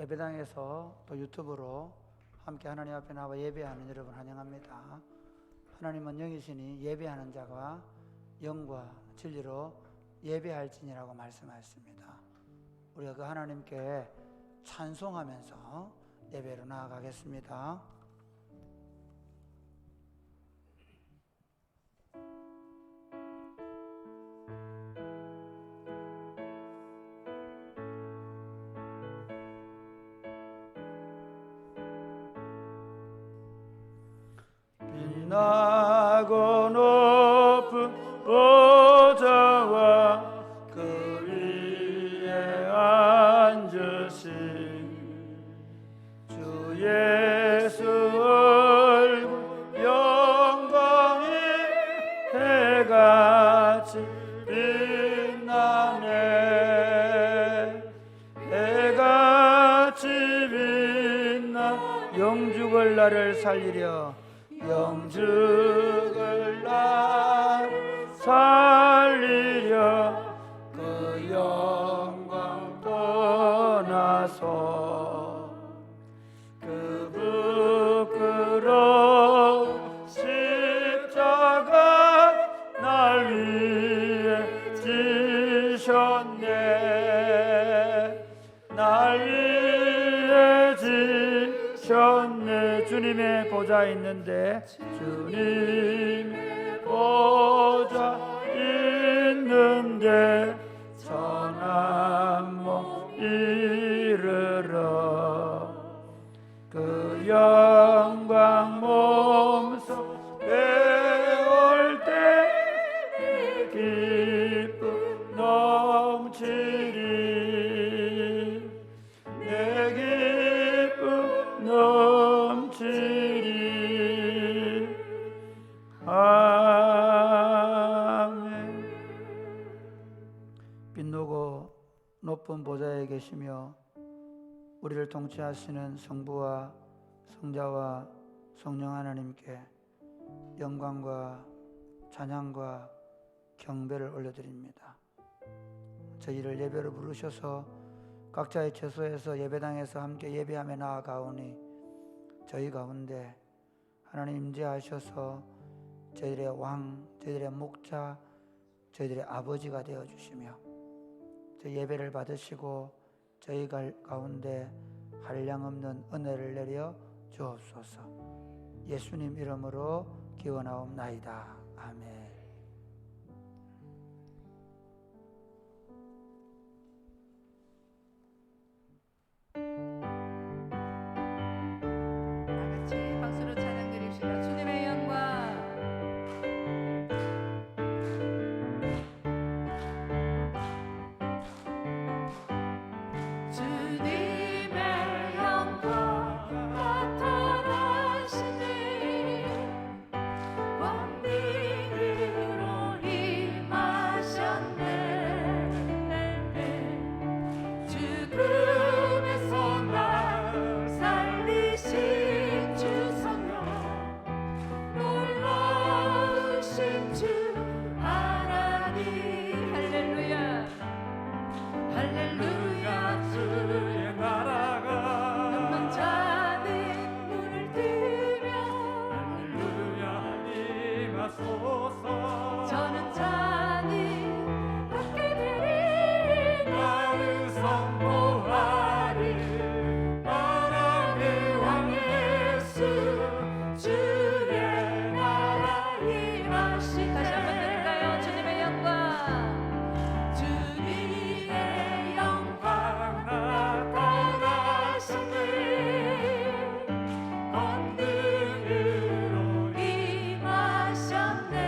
예배당에서 또 유튜브로 함께 하나님 앞에 나와 예배하는 여러분 환영합니다. 하나님은 영이시니 예배하는 자가 영과 진리로 예배할지니라고 말씀하셨습니다. 우리가 그 하나님께 찬송하면서 예배로 나아가겠습니다. 빛나고 높은 보좌와 그 위에 앉으신 주 예수 얼굴 영광이 해같이 빛나네. 해같이 빛나 영죽을 나를 살리려 영죽을 나를 살리려 그 영광 떠나서 그 부끄러운 십자가 날 위해 지셨네. 날 위해 지셨네. 주님의 보좌 있는데, 주님의 보좌 있는데 선한 몸 이르러 그 영광 몸소 배울 때 기쁨 넘치리. 내 기쁨 넘치리. 아멘. 빛나고 높은 보좌에 계시며 우리를 통치하시는 성부와 성자와 성령 하나님께 영광과 찬양과 경배를 올려드립니다. 저희를 예배로 부르셔서 각자의 처소에서 예배당에서 함께 예배하며 나아가오니 저희 가운데 하나님 임재하셔서 저희들의 왕, 저희들의 목자, 저희들의 아버지가 되어주시며 저희 예배를 받으시고 저희 가운데 한량없는 은혜를 내려 주옵소서. 예수님 이름으로 기원하옵나이다. 아멘. 다같이 박수로 찬양 드립시다. 주님의 영광. 주님의 영광 나타나시니 권능으로 임하셨네. 죽음에서 날 살리신 주 성령, 놀라우신 주 하나님. 할렐루야 할렐루야. 주의 나라가 눈먼 자는 눈을 뜨며 할렐루야 임하소서. 저는 자니 받게 되리. 나를 선포하리. 나라의 왕 예수 주의 나라 임하시. 다시 한번 들을까요? 주님의 영광. 주님의 영광 나타나시니 권능으로 임하셨네.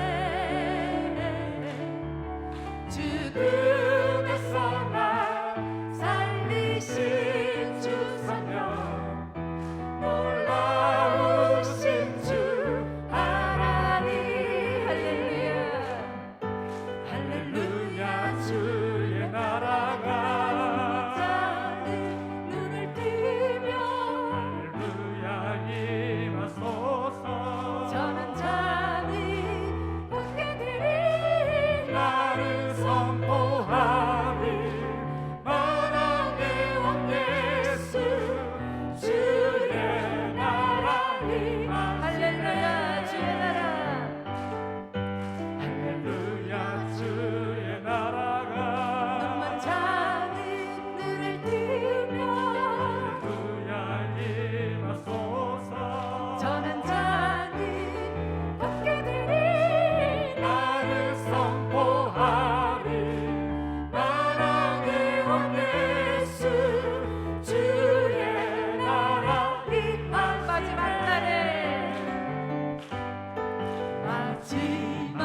하지마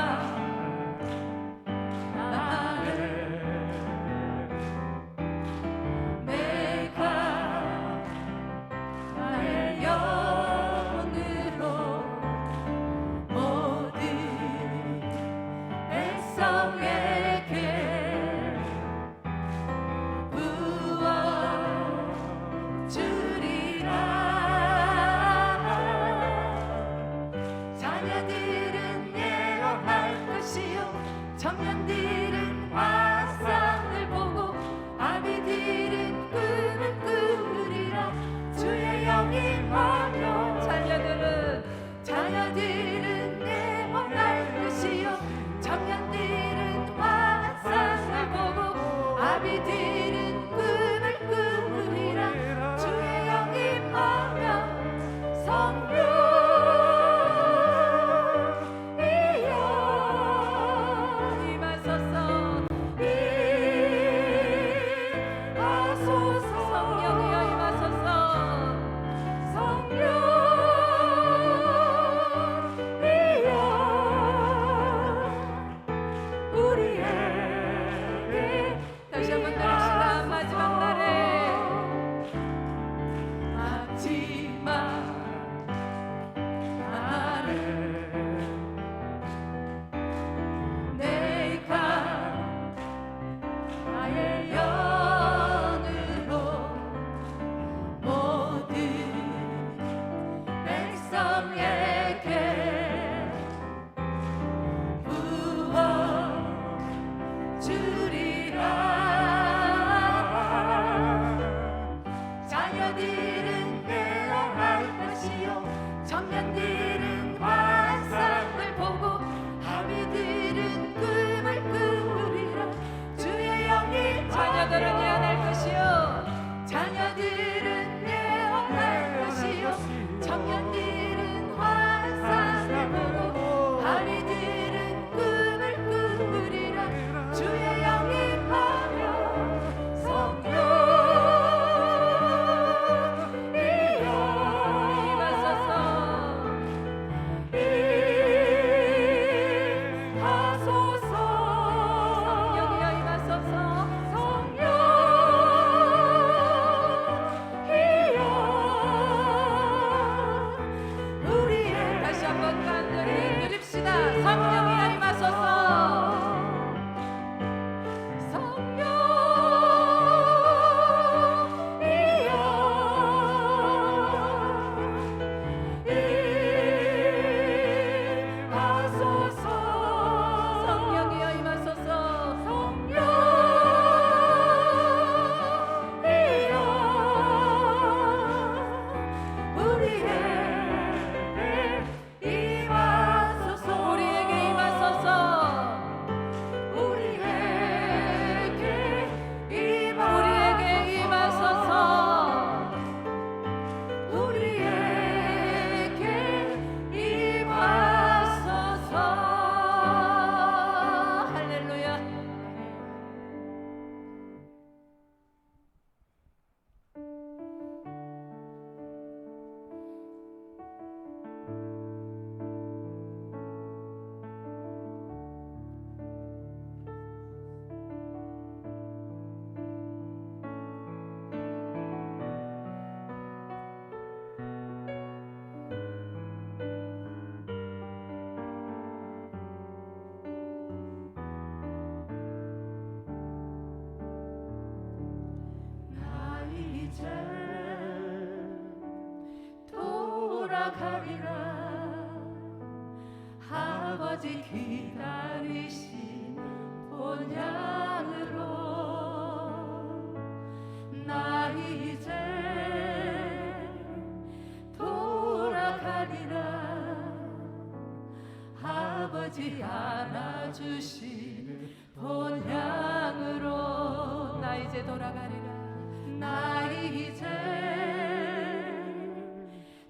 나를 내가 나의 영으로 모든 백성에게 부어주리라. 자녀들은 예언할 것이요 청년들은 환상을 보고 아비들은 꿈을 꾸리라. 주의 영이 임하며 자녀들은 예언할 것이요 청년들은 환상을 보고 아비들은 꿈을 꾸리라. 주의 영이 임하며 성령이여 임하소서. 임하소서. 성령이여 임하소서. 성령이여 우리에게 다시 한번 드립시다. 마지막 날에 하지마 나를 내가 나의 영으로 모든 백성에게 부어주리라. 자녀들은 예언할 것이요 청년들은 환상을 보고 아비들은 꿈을 꾸리라. 주의 영이 자녀들은 예언할 것이요 자녀들은 예언할 것이요 청년들은 환상을 보고 아비들은 꿈을 꾸리라. 주의 영이 임하며 성령이여 임하소서. 임하소서. 성령이여 임하소서. 성령이여 우리의 다시 한번 간절히 누립시다. 성령이여 임하소서. 성령이여 임하소서. 성령이여 우리에게 임하소서. 우리에게 임하소서. 아버지 기다리신 본향으로 나 이제 돌아가리라. 아버지 안아주신 본향으로 나 이제 돌아가리라. 나 이제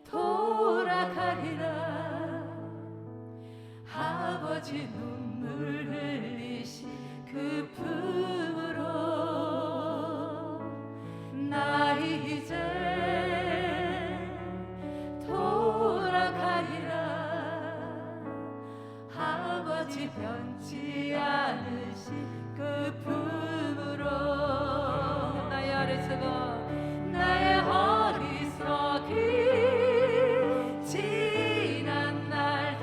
돌아가리라. 아버지 눈물 흘리신 그 품으로 나 이제 돌아가리라. 아버지 변치 않으신 그 품으로 나의 어리석이 지난 날이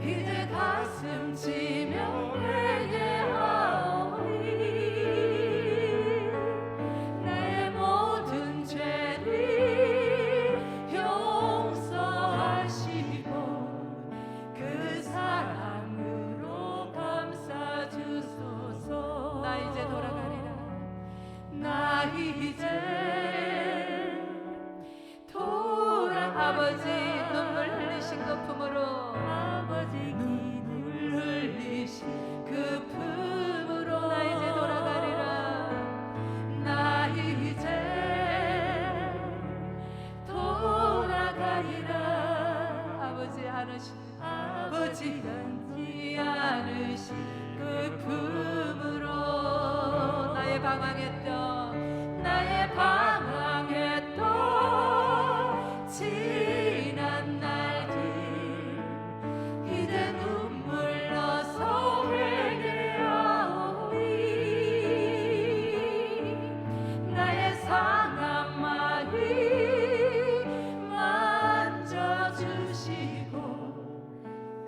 이제 가슴 치며 회개하오니 내 모든 죄를 용서하시고 그 사랑으로 감싸주소서. 나 이제 돌아가리라. 나 이제 아버지 눈물 흘리신 그 품으로 아버지 눈물 흘리신 그 품으로 나 이제 돌아가리라. 나 이제 돌아가리라. 아버지 변치 않으신 그 품으로 나의 방황했던 지난 날들 이제 눈물 나서 회개하오니 나의 상한 마음 만져주시고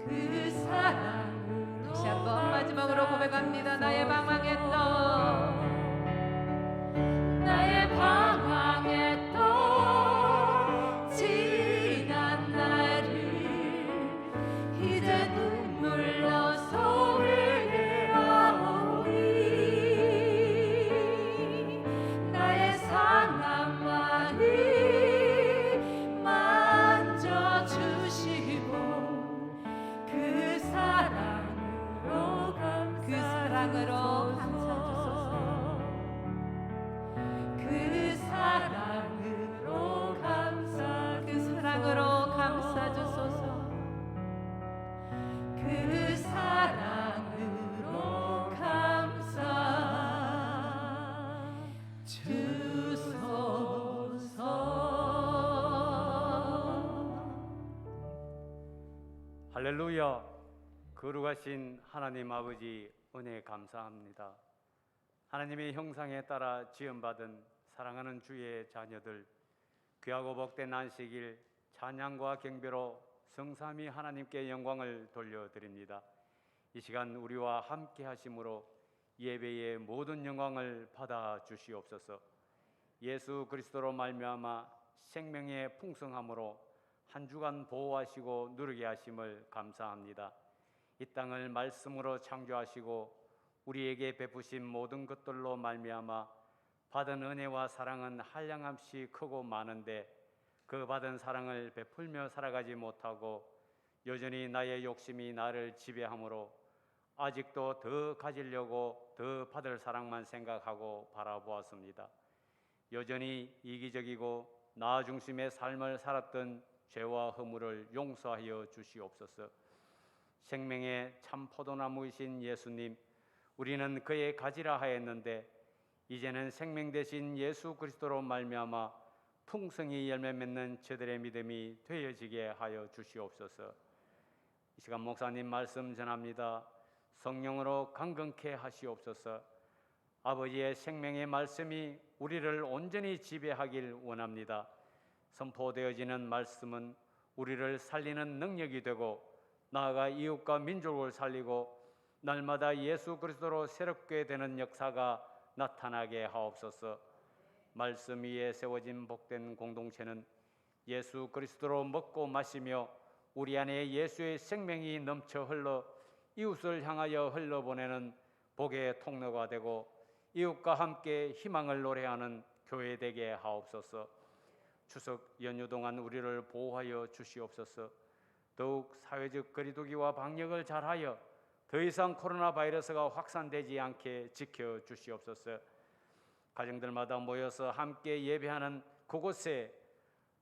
그 사랑으로 다시 한번 마지막으로 고백합니다. 나의 방황했던 지난 날을 이제 눈물 나서 회개하오니 나의 상한 마음 만져주시고 그 사랑으로 감싸주소서. 그 사랑으로 감싸주소서. 그 사랑으로 감싸주소서. 할렐루야. 거룩하신 하나님 아버지 은혜 감사합니다. 하나님의 형상에 따라 지음받은 사랑하는 주의 자녀들, 귀하고 복된 안식일 찬양과 경배로 성삼위 하나님께 영광을 돌려드립니다. 이 시간 우리와 함께 하심으로 예배의 모든 영광을 받아 주시옵소서. 예수 그리스도로 말미암아 생명의 풍성함으로 한 주간 보호하시고 누리게 하심을 감사합니다. 이 땅을 말씀으로 창조하시고 우리에게 베푸신 모든 것들로 말미암아 받은 은혜와 사랑은 한량없이 크고 많은데 그 받은 사랑을 베풀며 살아가지 못하고 여전히 나의 욕심이 나를 지배하므로 아직도 더 가지려고 더 받을 사랑만 생각하고 바라보았습니다. 여전히 이기적이고 나 중심의 삶을 살았던 죄와 허물을 용서하여 주시옵소서. 생명의 참 포도나무이신 예수님, 우리는 그의 가지라 하였는데 이제는 생명 되신 예수 그리스도로 말미암아 풍성히 열매 맺는 저들의 믿음이 되어지게 하여 주시옵소서. 이 시간 목사님 말씀 전합니다. 성령으로 강건케 하시옵소서. 아버지의 생명의 말씀이 우리를 온전히 지배하길 원합니다. 선포되어지는 말씀은 우리를 살리는 능력이 되고 나아가 이웃과 민족을 살리고 날마다 예수 그리스도로 새롭게 되는 역사가 나타나게 하옵소서. 말씀 위에 세워진 복된 공동체는 예수 그리스도로 먹고 마시며 우리 안에 예수의 생명이 넘쳐 흘러 이웃을 향하여 흘러보내는 복의 통로가 되고 이웃과 함께 희망을 노래하는 교회 되게 하옵소서. 추석 연휴 동안 우리를 보호하여 주시옵소서. 더욱 사회적 거리두기와 방역을 잘하여 더 이상 코로나 바이러스가 확산되지 않게 지켜주시옵소서. 가정들마다 모여서 함께 예배하는 그곳에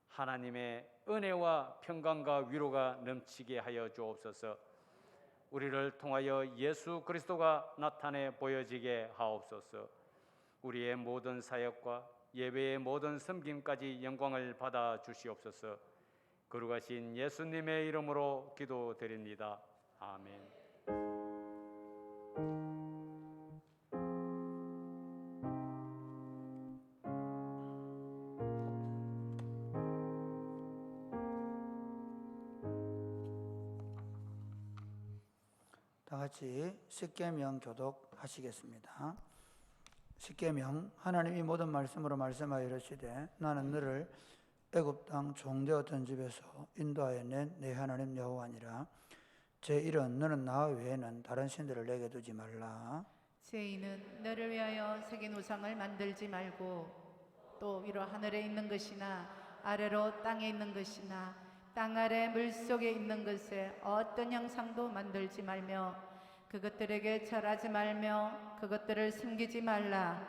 하나님의 은혜와 평강과 위로가 넘치게 하여 주옵소서. 우리를 통하여 예수 그리스도가 나타내 보여지게 하옵소서. 우리의 모든 사역과 예배의 모든 섬김까지 영광을 받아 주시옵소서. 거룩하신 예수님의 이름으로 기도드립니다. 아멘. 다 같이 십계명 교독하시겠습니다. 십계명. 하나님이 모든 말씀으로 말씀하여 이르시되 나는 너를 애굽 땅 종되었던 집에서 인도하여 낸 내 하나님 여호와니라. 제1은 너는 나 외에는 다른 신들을 내게 두지 말라. 제2는 너를 위하여 새긴 우상을 만들지 말고 또 위로 하늘에 있는 것이나 아래로 땅에 있는 것이나 땅 아래 물속에 있는 것에 어떤 형상도 만들지 말며 그것들에게 절하지 말며 그것들을 숨기지 말라.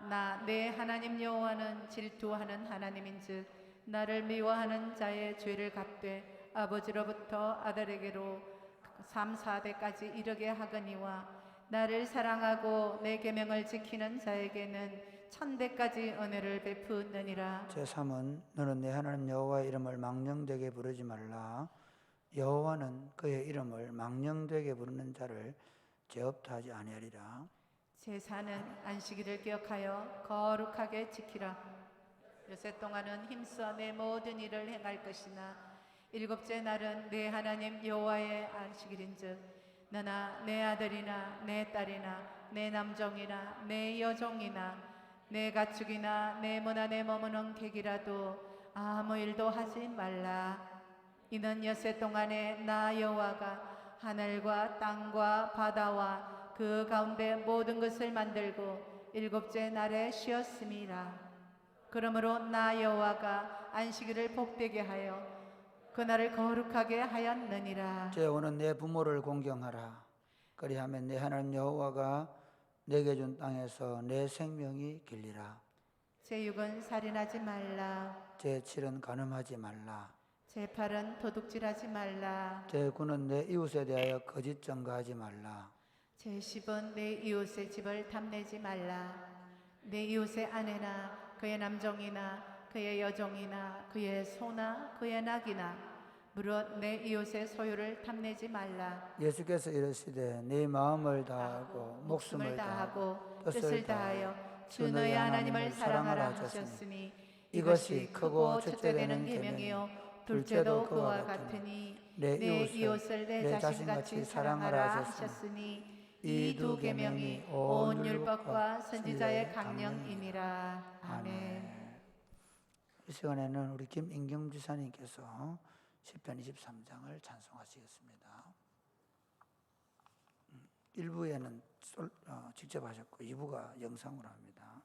나 내 하나님 여호와는 질투하는 하나님인즉 나를 미워하는 자의 죄를 갚되 아버지로부터 아들에게로 3, 4대까지 이르게 하거니와 나를 사랑하고 내 계명을 지키는 자에게는 1000대까지 은혜를 베푸느니라. 제3은 너는 내 하나님 여호와의 이름을 망령되게 부르지 말라. 여호와는 그의 이름을 망령되게 부르는 자를 죄 없다 하지 아니하리라. 제4는 안식일을 기억하여 거룩하게 지키라. 요새 동안은 힘써 내 모든 일을 행할 것이나 일곱째 날은 내 하나님 여호와의 안식일인즉 너나 내 아들이나 내 딸이나 내 남종이나 내 여종이나 내 가축이나 내 문 안에 머무는 객이라도 아무 일도 하지 말라. 이는 여세 동안에 나 여호와가 하늘과 땅과 바다와 그 가운데 모든 것을 만들고 일곱째 날에 쉬었음이라. 그러므로 나 여호와가 안식일을 복되게 하여 그날을 거룩하게 하였느니라. 제5는 내 부모를 공경하라. 그리하면 내 하나님 여호와가 내게 준 땅에서 내 생명이 길리라. 제6은 살인하지 말라. 제7은 간음하지 말라. 제8은 도둑질하지 말라. 제9는 내 이웃에 대하여 거짓 증거하지 말라. 제10은 내 이웃의 집을 탐내지 말라. 내 이웃의 아내나 그의 남종이나 그의 여종이나 그의 소나 그의 낙이나 무릇 내 이웃의 소유를 탐내지 말라. 예수께서 이르시되 네 마음을 다하고 목숨을 다하고 뜻을 다하여 주 너의 하나님을 사랑하라 하셨으니 이것이 크고 첫째 되는 계명이요 둘째도 그와 같으니 내 이웃을 내 자신같이 사랑하라 하셨으니 이 두 계명이 온 율법과 선지자의 강령이니라. 아멘. 이 시간에는 우리 김인경 지사님께서 시편 23장을 찬송하시겠습니다. 1부에는 직접 하셨고 2부가 영상으로 합니다.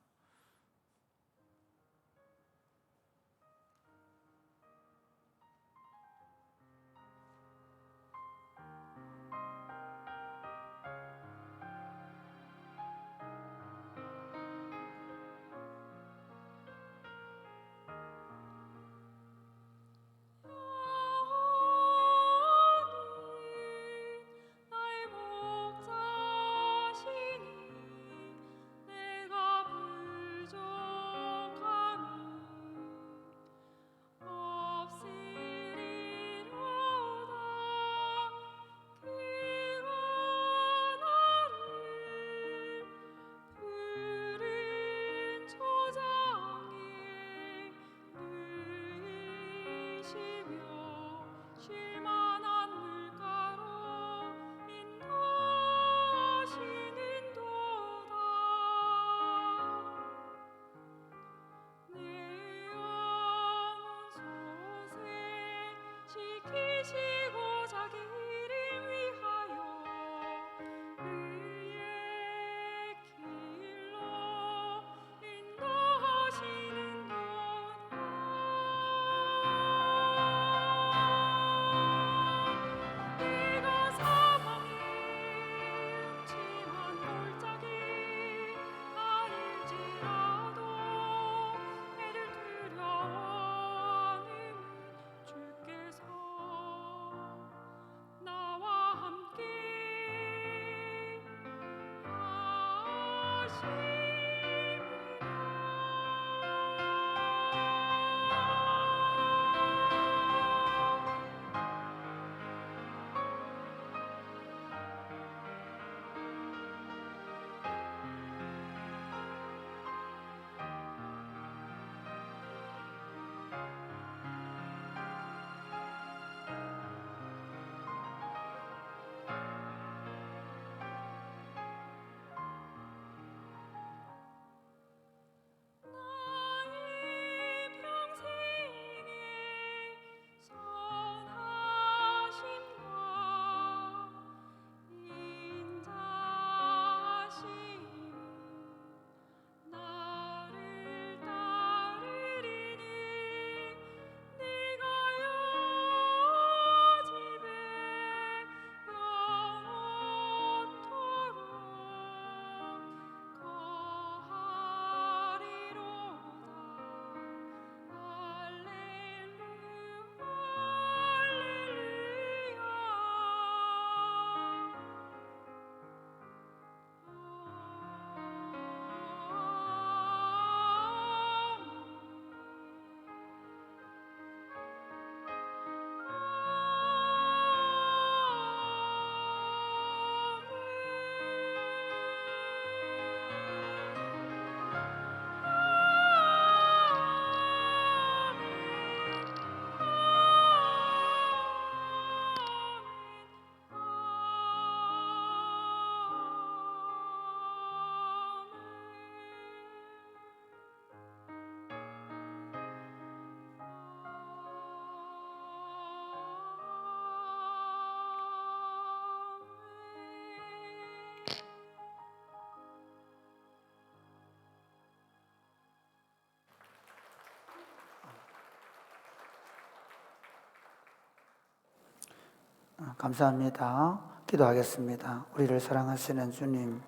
감사합니다. 기도하겠습니다. 우리를 사랑하시는 주님,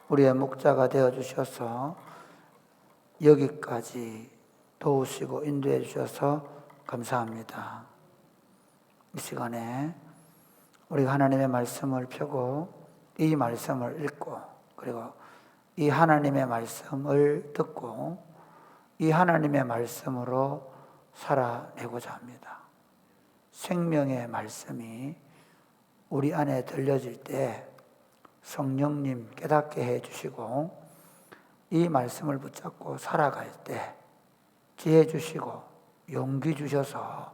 우리의 목자가 되어 주셔서 여기까지 도우시고 인도해 주셔서 감사합니다. 이 시간에 우리가 하나님의 말씀을 펴고 이 말씀을 읽고 그리고 이 하나님의 말씀을 듣고 이 하나님의 말씀으로 살아내고자 합니다. 생명의 말씀이 우리 안에 들려질 때 성령님 깨닫게 해주시고 이 말씀을 붙잡고 살아갈 때 지혜 주시고 용기 주셔서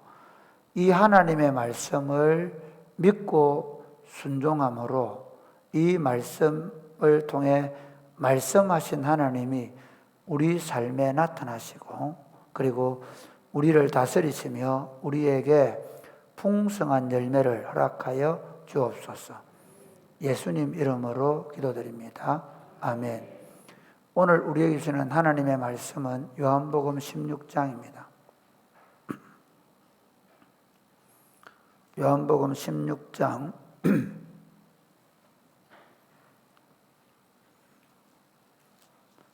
이 하나님의 말씀을 믿고 순종함으로 이 말씀을 통해 말씀하신 하나님이 우리 삶에 나타나시고 그리고 우리를 다스리시며 우리에게 풍성한 열매를 허락하여 주옵소서. 예수님 이름으로 기도드립니다. 아멘. 오늘 우리에게 주시는 하나님의 말씀은 요한복음 16장입니다. 요한복음 16장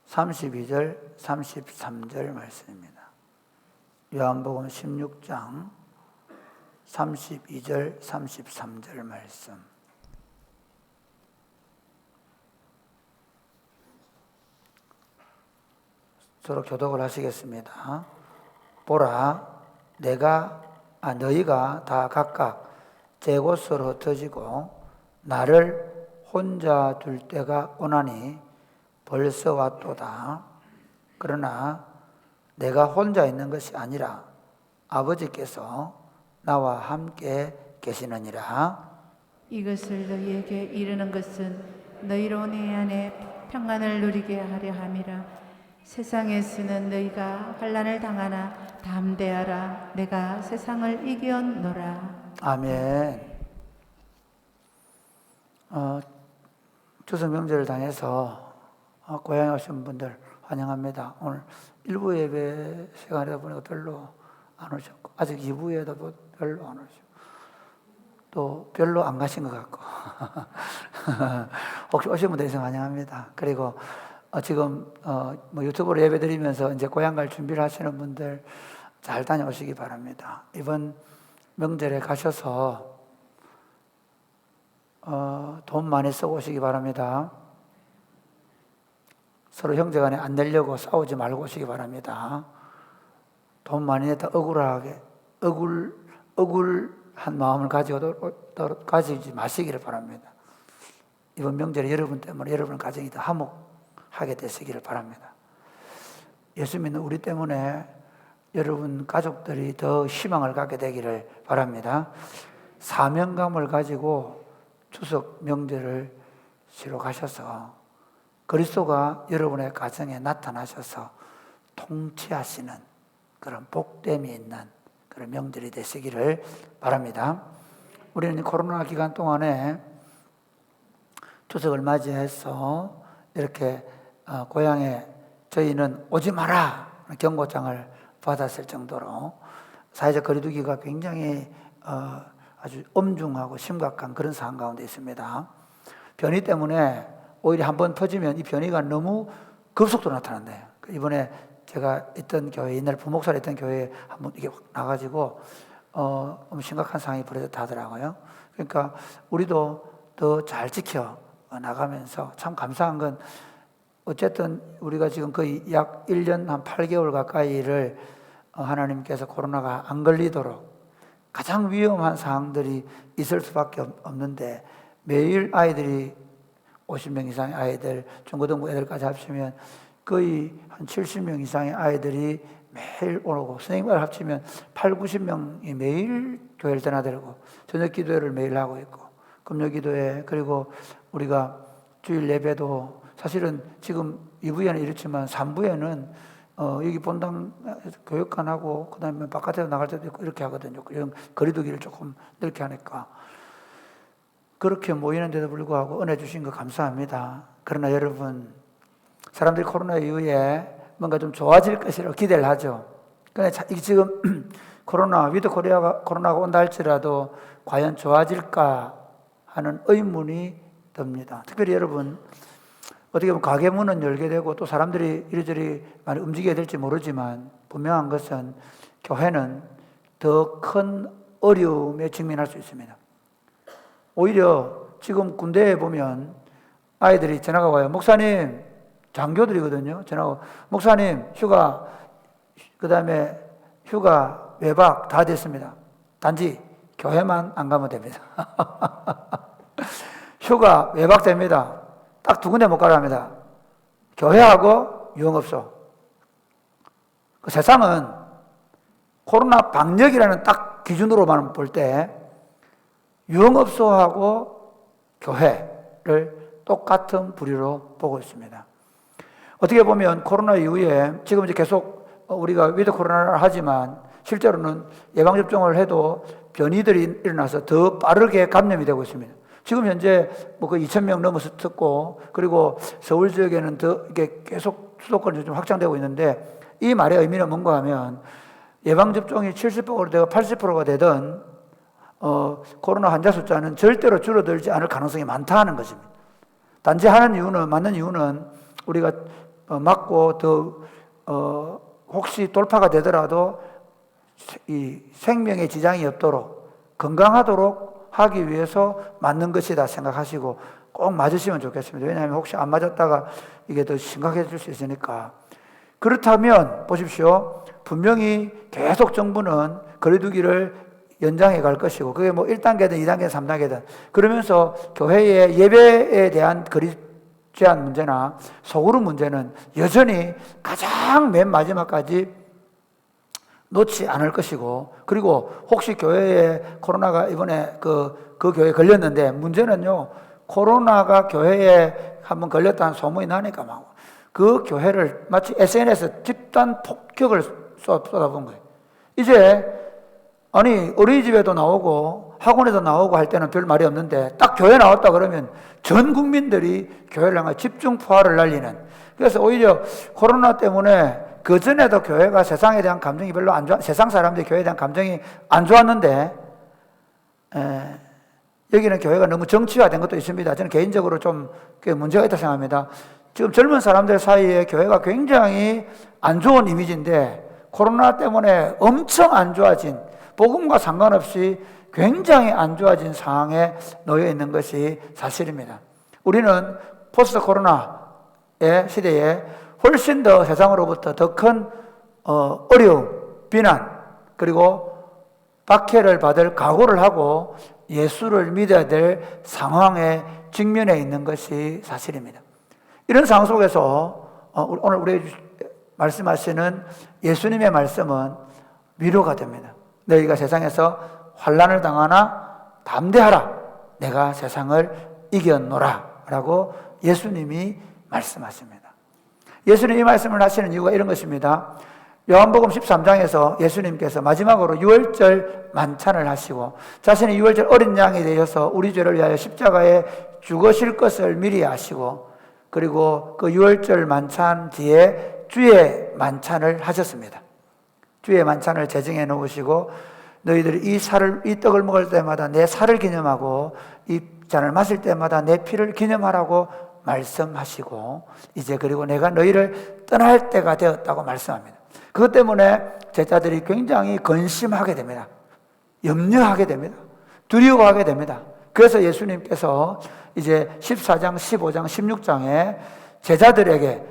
32절, 33절 말씀입니다. 요한복음 16장 32절, 33절 말씀. 서로 교독을 하시겠습니다. 보라, 너희가 다 각각 제 곳으로 흩어지고 나를 혼자 둘 때가 오나니 벌써 왔도다. 그러나 내가 혼자 있는 것이 아니라 아버지께서 나와 함께 계시느니라. 이것을 너희에게 이르는 것은 너희로 내 안에 평안을 누리게 하려 함이라. 세상에서는 너희가 환난을 당하나 담대하라. 내가 세상을 이겼노라. 아멘. 추석 명절을 당해서 고향에 오신 분들 환영합니다. 오늘 1부 예배 시간이다 보니까 별로 안 오셨고 아직 2부에도 별로 안 오시고 또 별로 안 가신 것 같고 혹시 오신 분들 있으면 환영합니다. 그리고 지금 유튜브로 예배 드리면서 이제 고향 갈 준비를 하시는 분들 잘 다녀오시기 바랍니다. 이번 명절에 가셔서 돈 많이 쓰고 오시기 바랍니다. 서로 형제간에 안 내려고 싸우지 말고 오시기 바랍니다. 돈 많이 냈다 억울한 마음을 가지지 마시기를 바랍니다. 이번 명절에 여러분 때문에 여러분 가정이 더 화목하게 되시기를 바랍니다. 예수 믿는 우리 때문에 여러분 가족들이 더 희망을 갖게 되기를 바랍니다. 사명감을 가지고 추석 명절을 치러 가셔서 그리스도가 여러분의 가정에 나타나셔서 통치하시는 그런 복됨이 있는 그런 명절이 되시기를 바랍니다. 우리는 코로나 기간 동안에 추석을 맞이해서 이렇게 고향에 저희는 오지 마라 경고장을 받았을 정도로 사회적 거리두기가 굉장히 아주 엄중하고 심각한 그런 상황 가운데 있습니다. 변이 때문에 오히려 한번 퍼지면 이 변이가 너무 급속도로 나타난대요. 이번에 제가 있던 교회, 옛날 부목사로 있던 교회에 한번 이게 확 나가지고 너무 심각한 상황이 벌어졌다 하더라고요. 그러니까 우리도 더 잘 지켜 나가면서 참 감사한 건 어쨌든 우리가 지금 거의 약 1년 한 8개월 가까이를 하나님께서 코로나가 안 걸리도록 가장 위험한 상황들이 있을 수밖에 없는데 매일 아이들이 50명 이상의 아이들, 중고등부 애들까지 합치면 거의 한 70명 이상의 아이들이 매일 오고 선생님과 합치면 8, 90명이 매일 교회를 떠나들고 저녁 기도회를 매일 하고 있고 금요 기도회 그리고 우리가 주일 예배도 사실은 지금 2부에는 이렇지만 3부에는 여기 본당 교육관하고 그 다음에 바깥에 나갈 때도 있고 이렇게 하거든요. 이런 거리두기를 조금 넓게 하니까 그렇게 모이는데도 불구하고 은혜 주신 거 감사합니다. 그러나 여러분 사람들이 코로나 이후에 뭔가 좀 좋아질 것이라고 기대를 하죠. 그런데 지금 위드 코로나가 온다 할지라도 과연 좋아질까 하는 의문이 듭니다. 특별히 여러분, 어떻게 보면 가게 문은 열게 되고 또 사람들이 이리저리 많이 움직여야 될지 모르지만 분명한 것은 교회는 더 큰 어려움에 직면할 수 있습니다. 오히려 지금 군대에 보면 아이들이 전화가 와요. 목사님, 장교들이거든요. 전화가 목사님, 휴가, 그 다음에 휴가, 외박 다 됐습니다. 단지 교회만 안 가면 됩니다. 휴가, 외박 됩니다. 딱 두 군데 못 가라 합니다. 교회하고 유흥업소. 그 세상은 코로나 방역이라는 딱 기준으로만 볼 때 유흥업소하고 교회를 똑같은 부류로 보고 있습니다. 어떻게 보면 코로나 이후에 지금 이제 계속 우리가 위드 코로나를 하지만 실제로는 예방접종을 해도 변이들이 일어나서 더 빠르게 감염이 되고 있습니다. 지금 현재 뭐 그 2,000명 넘어섰고, 그리고 서울 지역에는 더 이게 계속 수도권이 좀 확장되고 있는데, 이 말의 의미는 뭔가 하면 예방접종이 70%가 되고 80%가 되던 코로나 환자 숫자는 절대로 줄어들지 않을 가능성이 많다는 것입니다. 단지 맞는 이유는 우리가 맞고 더 혹시 돌파가 되더라도 이 생명에 지장이 없도록 건강하도록 하기 위해서 맞는 것이다 생각하시고 꼭 맞으시면 좋겠습니다. 왜냐하면 혹시 안 맞았다가 이게 더 심각해질 수 있으니까. 그렇다면 보십시오. 분명히 계속 정부는 거리두기를 연장해 갈 것이고, 그게 뭐 1단계든 2단계든 3단계든 그러면서 교회의 예배에 대한 거리 제한 문제나 소그룹 문제는 여전히 가장 맨 마지막까지 놓지 않을 것이고, 그리고 혹시 교회에 코로나가 이번에 그 교회에 걸렸는데, 문제는요, 코로나가 교회에 한번 걸렸다는 소문이 나니까 막 그 교회를 마치 SNS에 집단 폭격을 쏟아본 거예요. 이제 아니 어린이집에도 나오고 학원에도 나오고 할 때는 별 말이 없는데 딱 교회 나왔다 그러면 전 국민들이 교회를 향해 집중 포화를 날리는. 그래서 오히려 코로나 때문에 그 전에도 교회가 세상에 대한 감정이 별로 안 좋아, 세상 사람들이 교회에 대한 감정이 안 좋았는데, 여기는 교회가 너무 정치화된 것도 있습니다. 저는 개인적으로 좀 문제가 있다고 생각합니다. 지금 젊은 사람들 사이에 교회가 굉장히 안 좋은 이미지인데, 코로나 때문에 엄청 안 좋아진, 복음과 상관없이 굉장히 안 좋아진 상황에 놓여 있는 것이 사실입니다. 우리는 포스트 코로나의 시대에 훨씬 더 세상으로부터 더 큰 어려움, 비난, 그리고 박해를 받을 각오를 하고 예수를 믿어야 될 상황에 직면해 있는 것이 사실입니다. 이런 상황 속에서 오늘 우리 말씀하시는 예수님의 말씀은 위로가 됩니다. 너희가 세상에서 환난을 당하나 담대하라, 내가 세상을 이겼노라 라고 예수님이 말씀하십니다. 예수님이 이 말씀을 하시는 이유가 이런 것입니다. 요한복음 13장에서 예수님께서 마지막으로 유월절 만찬을 하시고 자신이 유월절 어린 양이 되셔서 우리 죄를 위하여 십자가에 죽으실 것을 미리 아시고, 그리고 그 유월절 만찬 뒤에 주의 만찬을 하셨습니다. 주의 만찬을 제정해 놓으시고 너희들이 이 떡을 먹을 때마다 내 살을 기념하고 이 잔을 마실 때마다 내 피를 기념하라고 말씀하시고, 이제 그리고 내가 너희를 떠날 때가 되었다고 말씀합니다. 그것 때문에 제자들이 굉장히 근심하게 됩니다. 염려하게 됩니다. 두려워하게 됩니다. 그래서 예수님께서 이제 14장, 15장, 16장에 제자들에게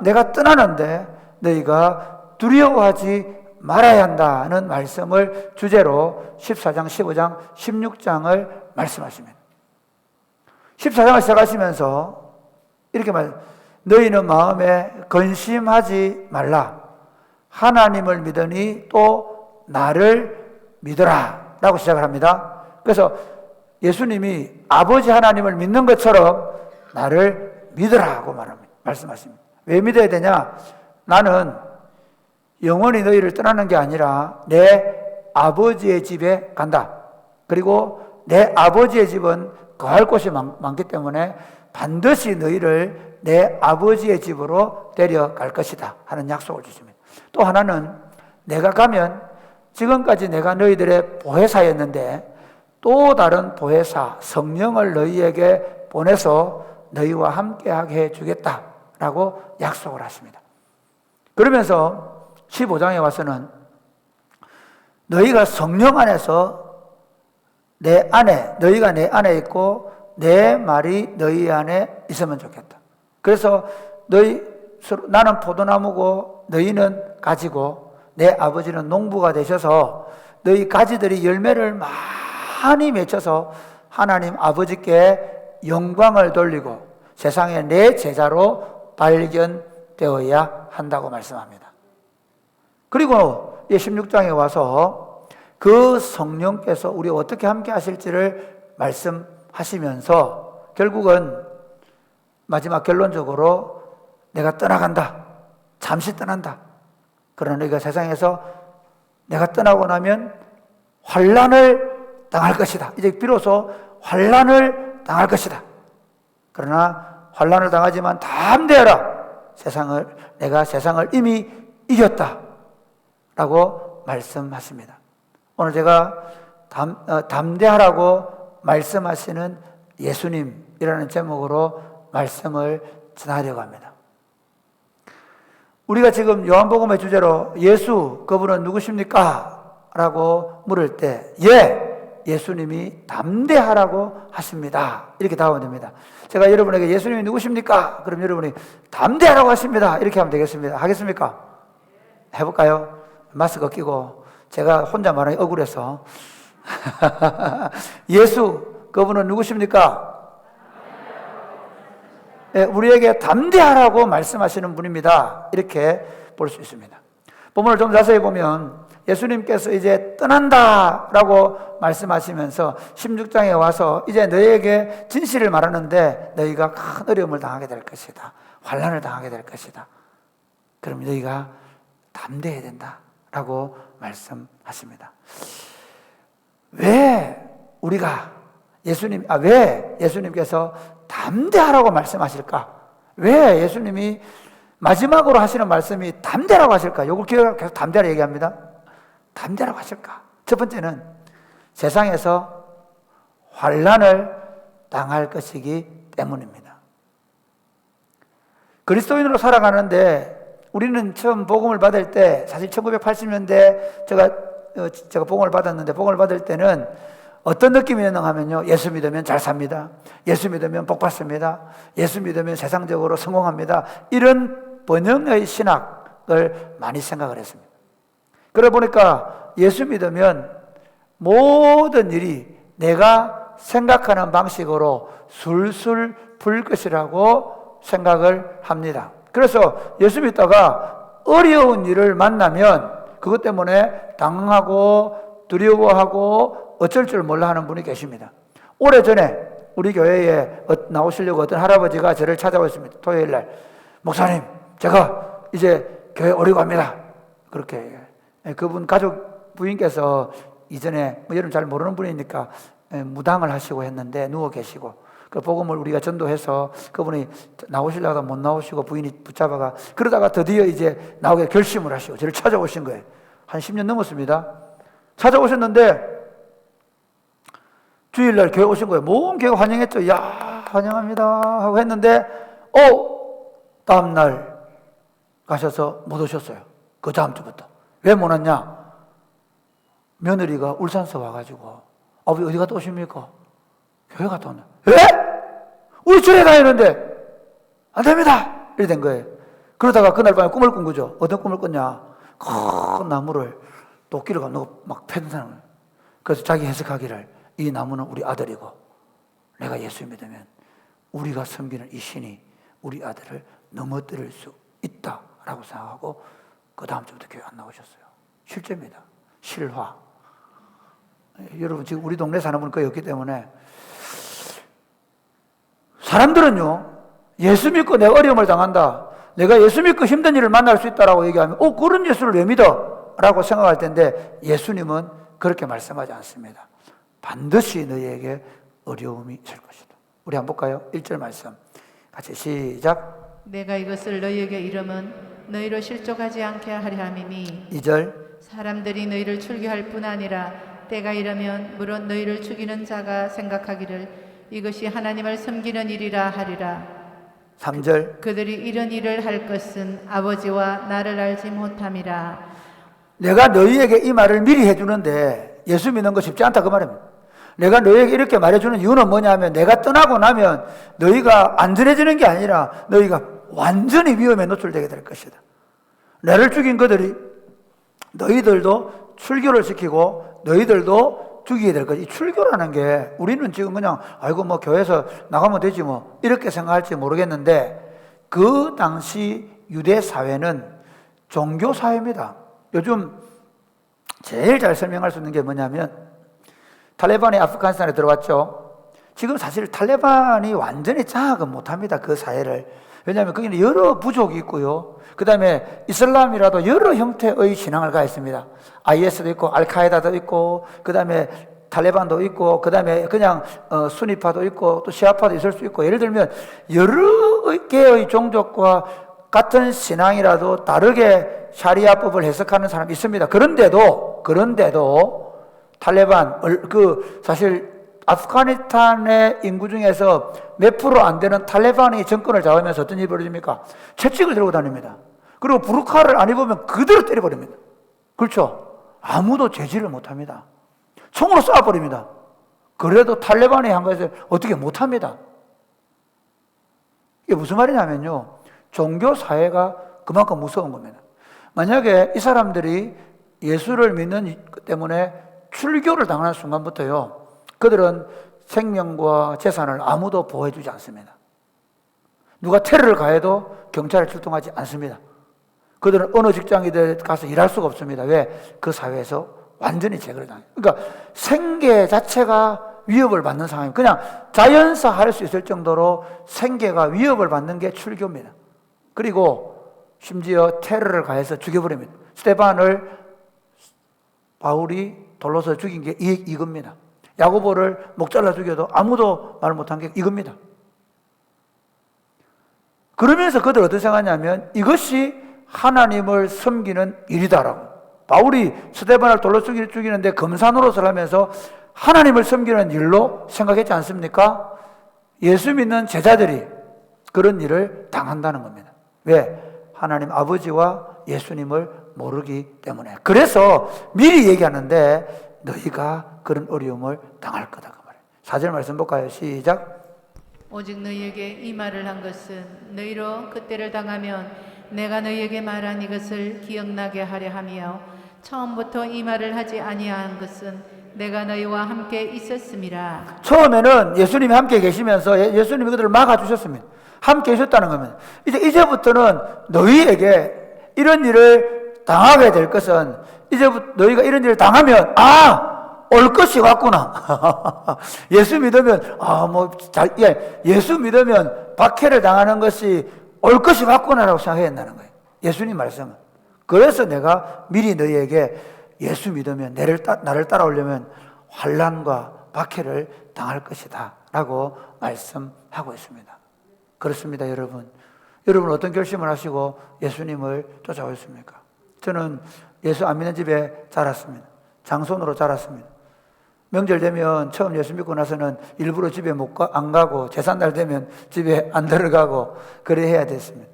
내가 떠나는데 너희가 두려워하지 말아야 한다는 말씀을 주제로 14장, 15장, 16장을 말씀하십니다. 14장을 시작하시면서 이렇게 너희는 마음에 근심하지 말라. 하나님을 믿으니 또 나를 믿어라 라고 시작을 합니다. 그래서 예수님이 아버지 하나님을 믿는 것처럼 나를 믿으라고 말씀하십니다. 왜 믿어야 되냐? 나는 영원히 너희를 떠나는 게 아니라 내 아버지의 집에 간다. 그리고 내 아버지의 집은 거할 곳이 많기 때문에 반드시 너희를 내 아버지의 집으로 데려갈 것이다 하는 약속을 주십니다. 또 하나는 내가 가면 지금까지 내가 너희들의 보혜사였는데 또 다른 보혜사 성령을 너희에게 보내서 너희와 함께하게 해주겠다라고 약속을 하십니다. 그러면서 15장에 와서는 너희가 성령 안에서 너희가 내 안에 있고 내 말이 너희 안에 있으면 좋겠다. 그래서 나는 포도나무고 너희는 가지고 내 아버지는 농부가 되셔서 너희 가지들이 열매를 많이 맺혀서 하나님 아버지께 영광을 돌리고 세상에 내 제자로 발견되어야 한다고 말씀합니다. 그리고 16장에 와서 그 성령께서 우리 어떻게 함께 하실지를 말씀하시면서 결국은 마지막 결론적으로 내가 떠나간다. 잠시 떠난다. 그러나 너희가 세상에서 내가 떠나고 나면 환난을 당할 것이다. 이제 비로소 환난을 당할 것이다. 그러나 환난을 당하지만 담대하라. 내가 세상을 이미 이겼다. 라고 말씀하십니다. 오늘 제가 담대하라고 말씀하시는 예수님이라는 제목으로 말씀을 전하려고 합니다. 우리가 지금 요한복음의 주제로 예수, 그분은 누구십니까? 라고 물을 때 예수님이 담대하라고 하십니다. 이렇게 답하면 됩니다. 제가 여러분에게 예수님이 누구십니까? 그럼 여러분이 담대하라고 하십니다. 이렇게 하면 되겠습니다. 하겠습니까? 해볼까요? 마스크 끼고 제가 혼자 말하기 억울해서 예수, 그분은 누구십니까? 우리에게 담대하라고 말씀하시는 분입니다. 이렇게 볼 수 있습니다. 본문을 좀 자세히 보면 예수님께서 이제 떠난다라고 말씀하시면서 16장에 와서 이제 너희에게 진실을 말하는데 너희가 큰 어려움을 당하게 될 것이다. 환난을 당하게 될 것이다. 그럼 너희가 담대해야 된다라고 말씀하십니다. 왜 예수님께서 담대하라고 말씀하실까? 왜 예수님이 마지막으로 하시는 말씀이 담대라고 하실까? 이걸 계속 담대하라 얘기합니다. 담대라고 하실까? 첫 번째는 세상에서 환난을 당할 것이기 때문입니다. 그리스도인으로 살아가는데 우리는 처음 복음을 받을 때 사실 1980년대 제가 복음을 받았는데 복음을 받을 때는 어떤 느낌이었나 하면요, 예수 믿으면 잘 삽니다. 예수 믿으면 복 받습니다. 예수 믿으면 세상적으로 성공합니다. 이런 번영의 신학을 많이 생각을 했습니다. 그러다 보니까 예수 믿으면 모든 일이 내가 생각하는 방식으로 술술 풀 것이라고 생각을 합니다. 그래서 예수 믿다가 어려운 일을 만나면 그것 때문에 당황하고 두려워하고 어쩔 줄 몰라 하는 분이 계십니다. 오래전에 우리 교회에 나오시려고 어떤 할아버지가 저를 찾아왔습니다. 토요일 날, 목사님, 제가 이제 교회 오려고 합니다. 그렇게 그분 가족 부인께서 이전에 여러분 잘 모르는 분이니까 무당을 하시고 했는데 누워 계시고 그 복음을 우리가 전도해서 그분이 나오시려다 못 나오시고 부인이 붙잡아가 그러다가 드디어 이제 나오게 결심을 하시고 저를 찾아오신 거예요. 한 10년 넘었습니다. 찾아오셨는데 주일날 교회 오신 거예요. 모든 교회가 환영했죠. 야, 환영합니다 하고 했는데 다음날 가셔서 못 오셨어요. 그 다음 주부터. 왜 못 왔냐? 며느리가 울산서 와가지고 아버지 어디 갔다 오십니까? 교회 갔다 왔나? 에? 우리 절에 다니는데 안 됩니다! 이래 된 거예요. 그러다가 그날 밤에 꿈을 꾼 거죠. 어떤 꿈을 꿨냐? 큰 나무를 도끼를 갖고 막 패는 사람을. 그래서 자기 해석하기를 이 나무는 우리 아들이고 내가 예수 믿으면 우리가 섬기는 이 신이 우리 아들을 넘어뜨릴 수 있다라고 생각하고 그 다음 주부터 교회 안 나오셨어요. 실제입니다. 실화. 여러분 지금 우리 동네 사는 분은 거의 없기 때문에 사람들은요 예수 믿고 내가 어려움을 당한다, 내가 예수 믿고 힘든 일을 만날 수 있다라고 얘기하면 그런 예수를 왜 믿어? 라고 생각할 텐데 예수님은 그렇게 말씀하지 않습니다. 반드시 너희에게 어려움이 있을 것이다. 우리 한번 볼까요? 1절 말씀 같이 시작. 내가 이것을 너희에게 이름은 너희로 실족하지 않게 하려 함이니 2절 사람들이 너희를 출교할 뿐 아니라 때가 이르면 물론 너희를 죽이는 자가 생각하기를 이것이 하나님을 섬기는 일이라 하리라. 3절 그들이 이런 일을 할 것은 아버지와 나를 알지 못함이라. 내가 너희에게 이 말을 미리 해주는데 예수 믿는 거 쉽지 않다 그 말입니다. 내가 너희에게 이렇게 말해주는 이유는 뭐냐면 내가 떠나고 나면 너희가 안전해지는 게 아니라 너희가 완전히 위험에 노출되게 될 것이다. 나를 죽인 그들이 너희들도 출교를 시키고 너희들도 죽이게 될 것이다. 이 출교라는 게 우리는 지금 그냥 아이고 뭐 교회에서 나가면 되지 뭐 이렇게 생각할지 모르겠는데 그 당시 유대 사회는 종교 사회입니다. 요즘 제일 잘 설명할 수 있는 게 뭐냐면 탈레반이 아프가니스탄에 들어왔죠. 지금 사실 탈레반이 완전히 장악은 못합니다. 그 사회를. 왜냐하면 거기는 여러 부족이 있고요. 그 다음에 이슬람이라도 여러 형태의 신앙을 가했습니다. IS도 있고 알카에다도 있고 그 다음에 탈레반도 있고 그 다음에 그냥 수니파도 있고 또 시아파도 있을 수 있고 예를 들면 여러 개의 종족과 같은 신앙이라도 다르게 샤리아법을 해석하는 사람이 있습니다. 그런데도 탈레반 사실 아프가니스탄의 인구 중에서 몇 프로 안 되는 탈레반이 정권을 잡으면서 어떤 일이 벌어집니까? 채찍을 들고 다닙니다. 그리고 부르카를 안 입으면 그대로 때려버립니다. 그렇죠? 아무도 제지를 못합니다. 총으로 쏴버립니다. 그래도 탈레반이 한 것을 어떻게 못합니다. 이게 무슨 말이냐면요. 종교 사회가 그만큼 무서운 겁니다. 만약에 이 사람들이 예수를 믿는 것 때문에 출교를 당하는 순간부터요. 그들은 생명과 재산을 아무도 보호해주지 않습니다. 누가 테러를 가해도 경찰에 출동하지 않습니다. 그들은 어느 직장이든 가서 일할 수가 없습니다. 왜? 그 사회에서 완전히 제거를 당해요. 그러니까 생계 자체가 위협을 받는 상황입니다. 그냥 자연사 할 수 있을 정도로 생계가 위협을 받는 게 출교입니다. 그리고 심지어 테러를 가해서 죽여버립니다. 스데반을 바울이 돌로서 죽인 게 이겁니다. 야고보를 목 잘라 죽여도 아무도 말 못한 게 이겁니다. 그러면서 그들 어떻게 생각하냐면 이것이 하나님을 섬기는 일이다라고. 바울이 스데반을 돌로 죽이는데 검사 노릇을 하면서 하나님을 섬기는 일로 생각했지 않습니까? 예수 믿는 제자들이 그런 일을 당한다는 겁니다. 왜? 하나님 아버지와 예수님을 모르기 때문에. 그래서 미리 얘기하는데 너희가 그런 어려움을 당할 거다 그 말이에요. 4절 말씀 볼까요? 시작. 오직 너희에게 이 말을 한 것은 너희로 그때를 당하면 내가 너희에게 말한 이것을 기억나게 하려 하며 처음부터 이 말을 하지 아니한 것은 내가 너희와 함께 있었음이라. 처음에는 예수님이 함께 계시면서 예수님이 그들을 막아주셨습니다. 함께 계셨다는 겁니다. 이제부터는 너희에게 이런 일을 당하게 될 것은 이제부터 너희가 이런 일을 당하면 올 것이 왔구나. 예수 믿으면 예수 믿으면 박해를 당하는 것이 올 것이 왔구나라고 생각해야 한다는 거예요. 예수님 말씀은. 그래서 내가 미리 너희에게 예수 믿으면 나를 따라오려면 환난과 박해를 당할 것이다 라고 말씀하고 있습니다. 그렇습니다. 여러분 어떤 결심을 하시고 예수님을 쫓아오셨습니까? 저는 예수 안 믿는 집에 자랐습니다. 장손으로 자랐습니다. 명절 되면 처음 예수 믿고 나서는 일부러 집에 안 가고 제삿날 되면 집에 안 들어가고 그래 해야 됐습니다.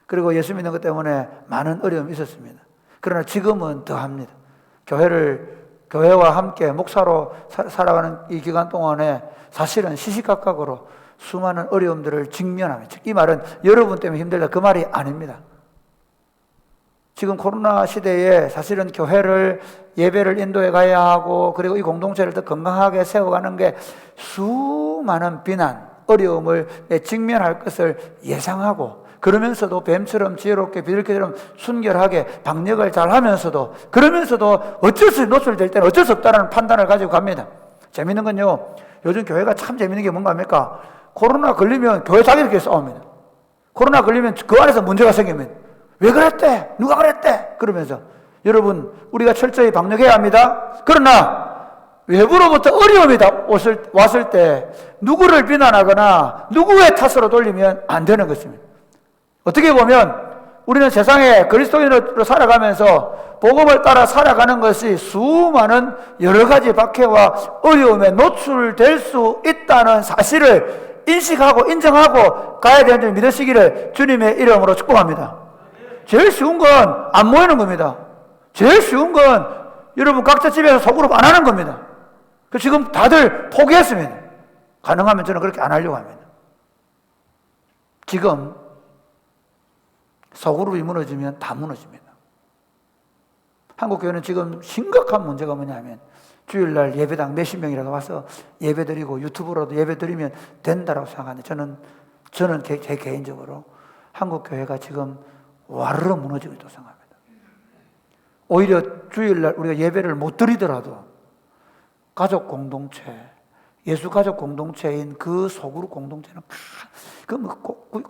그리고 예수 믿는 것 때문에 많은 어려움이 있었습니다. 그러나 지금은 더 합니다. 교회와 함께 목사로 살아가는 이 기간 동안에 사실은 시시각각으로 수많은 어려움들을 직면합니다. 이 말은 여러분 때문에 힘들다 그 말이 아닙니다. 지금 코로나 시대에 사실은 교회를 예배를 인도해 가야 하고 그리고 이 공동체를 더 건강하게 세워가는 게 수많은 비난, 어려움을 직면할 것을 예상하고 그러면서도 뱀처럼 지혜롭게 비둘기처럼 순결하게 방역을 잘 하면서도 그러면서도 어쩔 수 없이 노출될 때는 어쩔 수 없다는 판단을 가지고 갑니다. 재밌는 건요. 요즘 교회가 참 재밌는 게 뭔가 합니까? 코로나 걸리면 교회 자기들끼리 싸웁니다. 코로나 걸리면 그 안에서 문제가 생기면 왜 그랬대? 누가 그랬대? 그러면서 여러분 우리가 철저히 방역해야 합니다. 그러나 외부로부터 어려움이 왔을 때 누구를 비난하거나 누구의 탓으로 돌리면 안 되는 것입니다. 어떻게 보면 우리는 세상에 그리스도인으로 살아가면서 복음을 따라 살아가는 것이 수많은 여러 가지 박해와 어려움에 노출될 수 있다는 사실을 인식하고 인정하고 가야 되는 줄 믿으시기를 주님의 이름으로 축복합니다. 제일 쉬운 건 안 모이는 겁니다. 제일 쉬운 건 여러분 각자 집에서 소그룹 안 하는 겁니다. 지금 다들 포기했습니다. 가능하면 저는 그렇게 안 하려고 합니다. 지금 소그룹이 무너지면 다 무너집니다. 한국교회는 지금 심각한 문제가 뭐냐면 주일날 예배당 몇십 명이라도 와서 예배드리고 유튜브로도 예배드리면 된다고 생각하는데 저는 제 개인적으로 한국교회가 지금 와르르 무너지고 있다고 생각합니다. 오히려 주일날 우리가 예배를 못 드리더라도 가족 공동체, 예수 가족 공동체인 그 소그룹 공동체는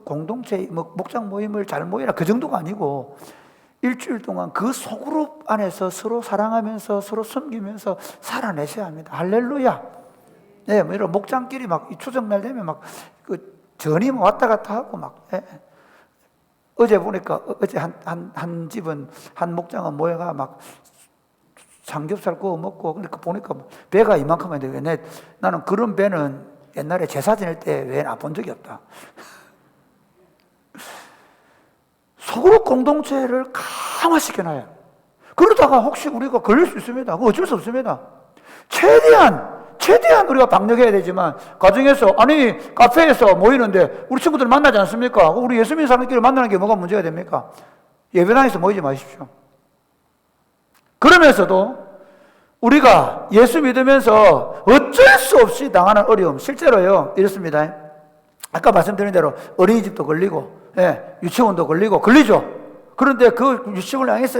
공동체 목장 모임을 잘 모이라 그 정도가 아니고 일주일 동안 그 소그룹 안에서 서로 사랑하면서 서로 섬기면서 살아내셔야 합니다. 할렐루야. 네, 뭐 이런 목장끼리 막 추석날 되면 막 그 전이 왔다 갔다 하고 막. 예. 어제 보니까 어제 한 집은 한 목장은 모여가 막 삼겹살 구워 먹고 그러니까 보니까 배가 이만큼 했는데 나는 그런 배는 옛날에 제사 지낼 때 외에는 본 적이 없다. 소그룹 공동체를 강화시켜놔요. 그러다가 혹시 우리가 걸릴 수 있습니다. 그거 어쩔 수 없습니다. 최대한 우리가 방역해야 되지만 가정에서 아니 카페에서 모이는데 우리 친구들 만나지 않습니까? 우리 예수 믿는 사람들끼리 만나는 게 뭐가 문제가 됩니까? 예배당에서 모이지 마십시오. 그러면서도 우리가 예수 믿으면서 어쩔 수 없이 당하는 어려움 실제로요 이렇습니다. 아까 말씀드린 대로 어린이집도 걸리고 유치원도 걸리죠. 그런데 그 유치원을 향해서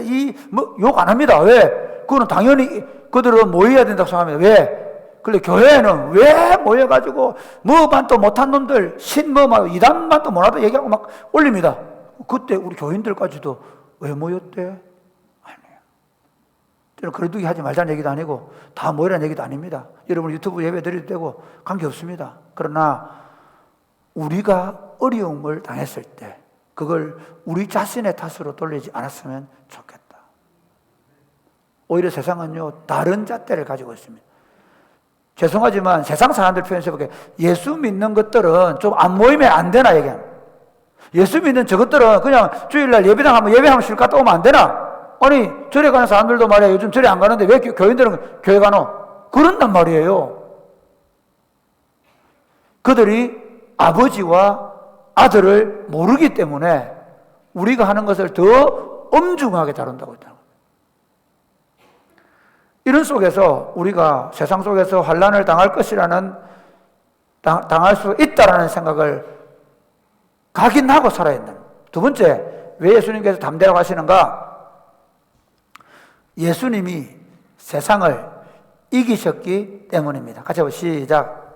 욕 안 합니다. 왜? 그거는 당연히 그들은 모여야 된다고 생각합니다. 왜? 그런데 교회에는 왜 모여가지고 뭐만도 못한 놈들 이단만도 못하다 얘기하고 막 올립니다. 그때 우리 교인들까지도 왜 모였대? 아니에요. 저는 거리두기 하지 말자는 얘기도 아니고 다 모이라는 얘기도 아닙니다. 여러분 유튜브 예배 드려도 되고 관계없습니다. 그러나 우리가 어려움을 당했을 때 그걸 우리 자신의 탓으로 돌리지 않았으면 좋겠다. 오히려 세상은요 다른 잣대를 가지고 있습니다. 죄송하지만 세상 사람들 표현해볼게요. 예수 믿는 것들은 좀 안 모이면 안 되나 얘기합니다. 예수 믿는 저것들은 그냥 주일날 예배당 한번 예배 한번 쉴 갔다 오면 안 되나? 아니 절에 가는 사람들도 말이야 요즘 절에 안 가는데 왜 교인들은 교회 가노? 그런단 말이에요. 그들이 아버지와 아들을 모르기 때문에 우리가 하는 것을 더 엄중하게 다룬다고 했다. 이런 속에서 우리가 세상 속에서 환난을 당할 수 있다라는 생각을 각인하고 살아야 된다. 두 번째, 왜 예수님께서 담대라고 하시는가? 예수님이 세상을 이기셨기 때문입니다. 같이 해보시죠. 시작.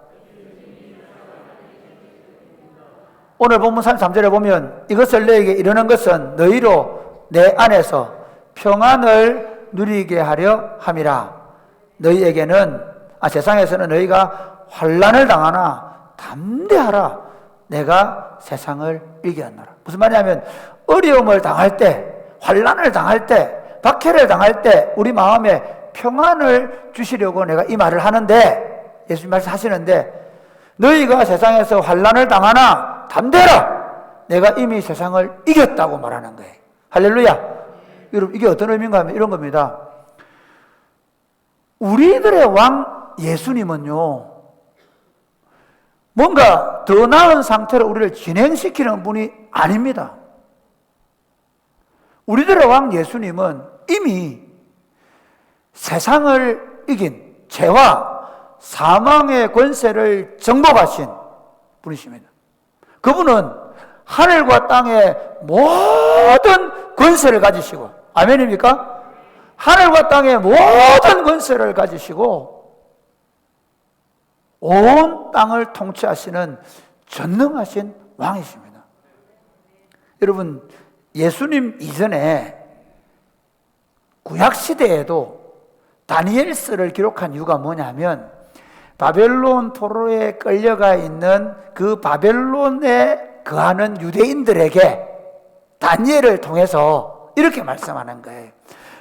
오늘 본문 33절에 보면 이것을 너에게 이르는 것은 너희로 내 안에서 평안을 누리게 하려 함이라. 너희에게는 세상에서는 너희가 환난을 당하나 담대하라. 내가 세상을 이겼노라. 무슨 말이냐면 어려움을 당할 때, 환난을 당할 때, 박해를 당할 때 우리 마음에 평안을 주시려고 내가 이 말을 하는데 예수님 말씀하시는데 너희가 세상에서 환난을 당하나 담대라. 내가 이미 세상을 이겼다고 말하는 거예요. 할렐루야. 여러분 이게 어떤 의미인가 하면 이런 겁니다. 우리들의 왕 예수님은요 뭔가 더 나은 상태로 우리를 진행시키는 분이 아닙니다. 우리들의 왕 예수님은 이미 세상을 이긴 죄와 사망의 권세를 정복하신 분이십니다. 그분은 하늘과 땅의 모든 권세를 가지시고, 아멘입니까? 하늘과 땅의 모든 권세를 가지시고 온 땅을 통치하시는 전능하신 왕이십니다. 여러분 예수님 이전에 구약시대에도 다니엘서를 기록한 이유가 뭐냐면 바벨론 포로에 끌려가 있는 그 바벨론에 거하는 유대인들에게 다니엘을 통해서 이렇게 말씀하는 거예요.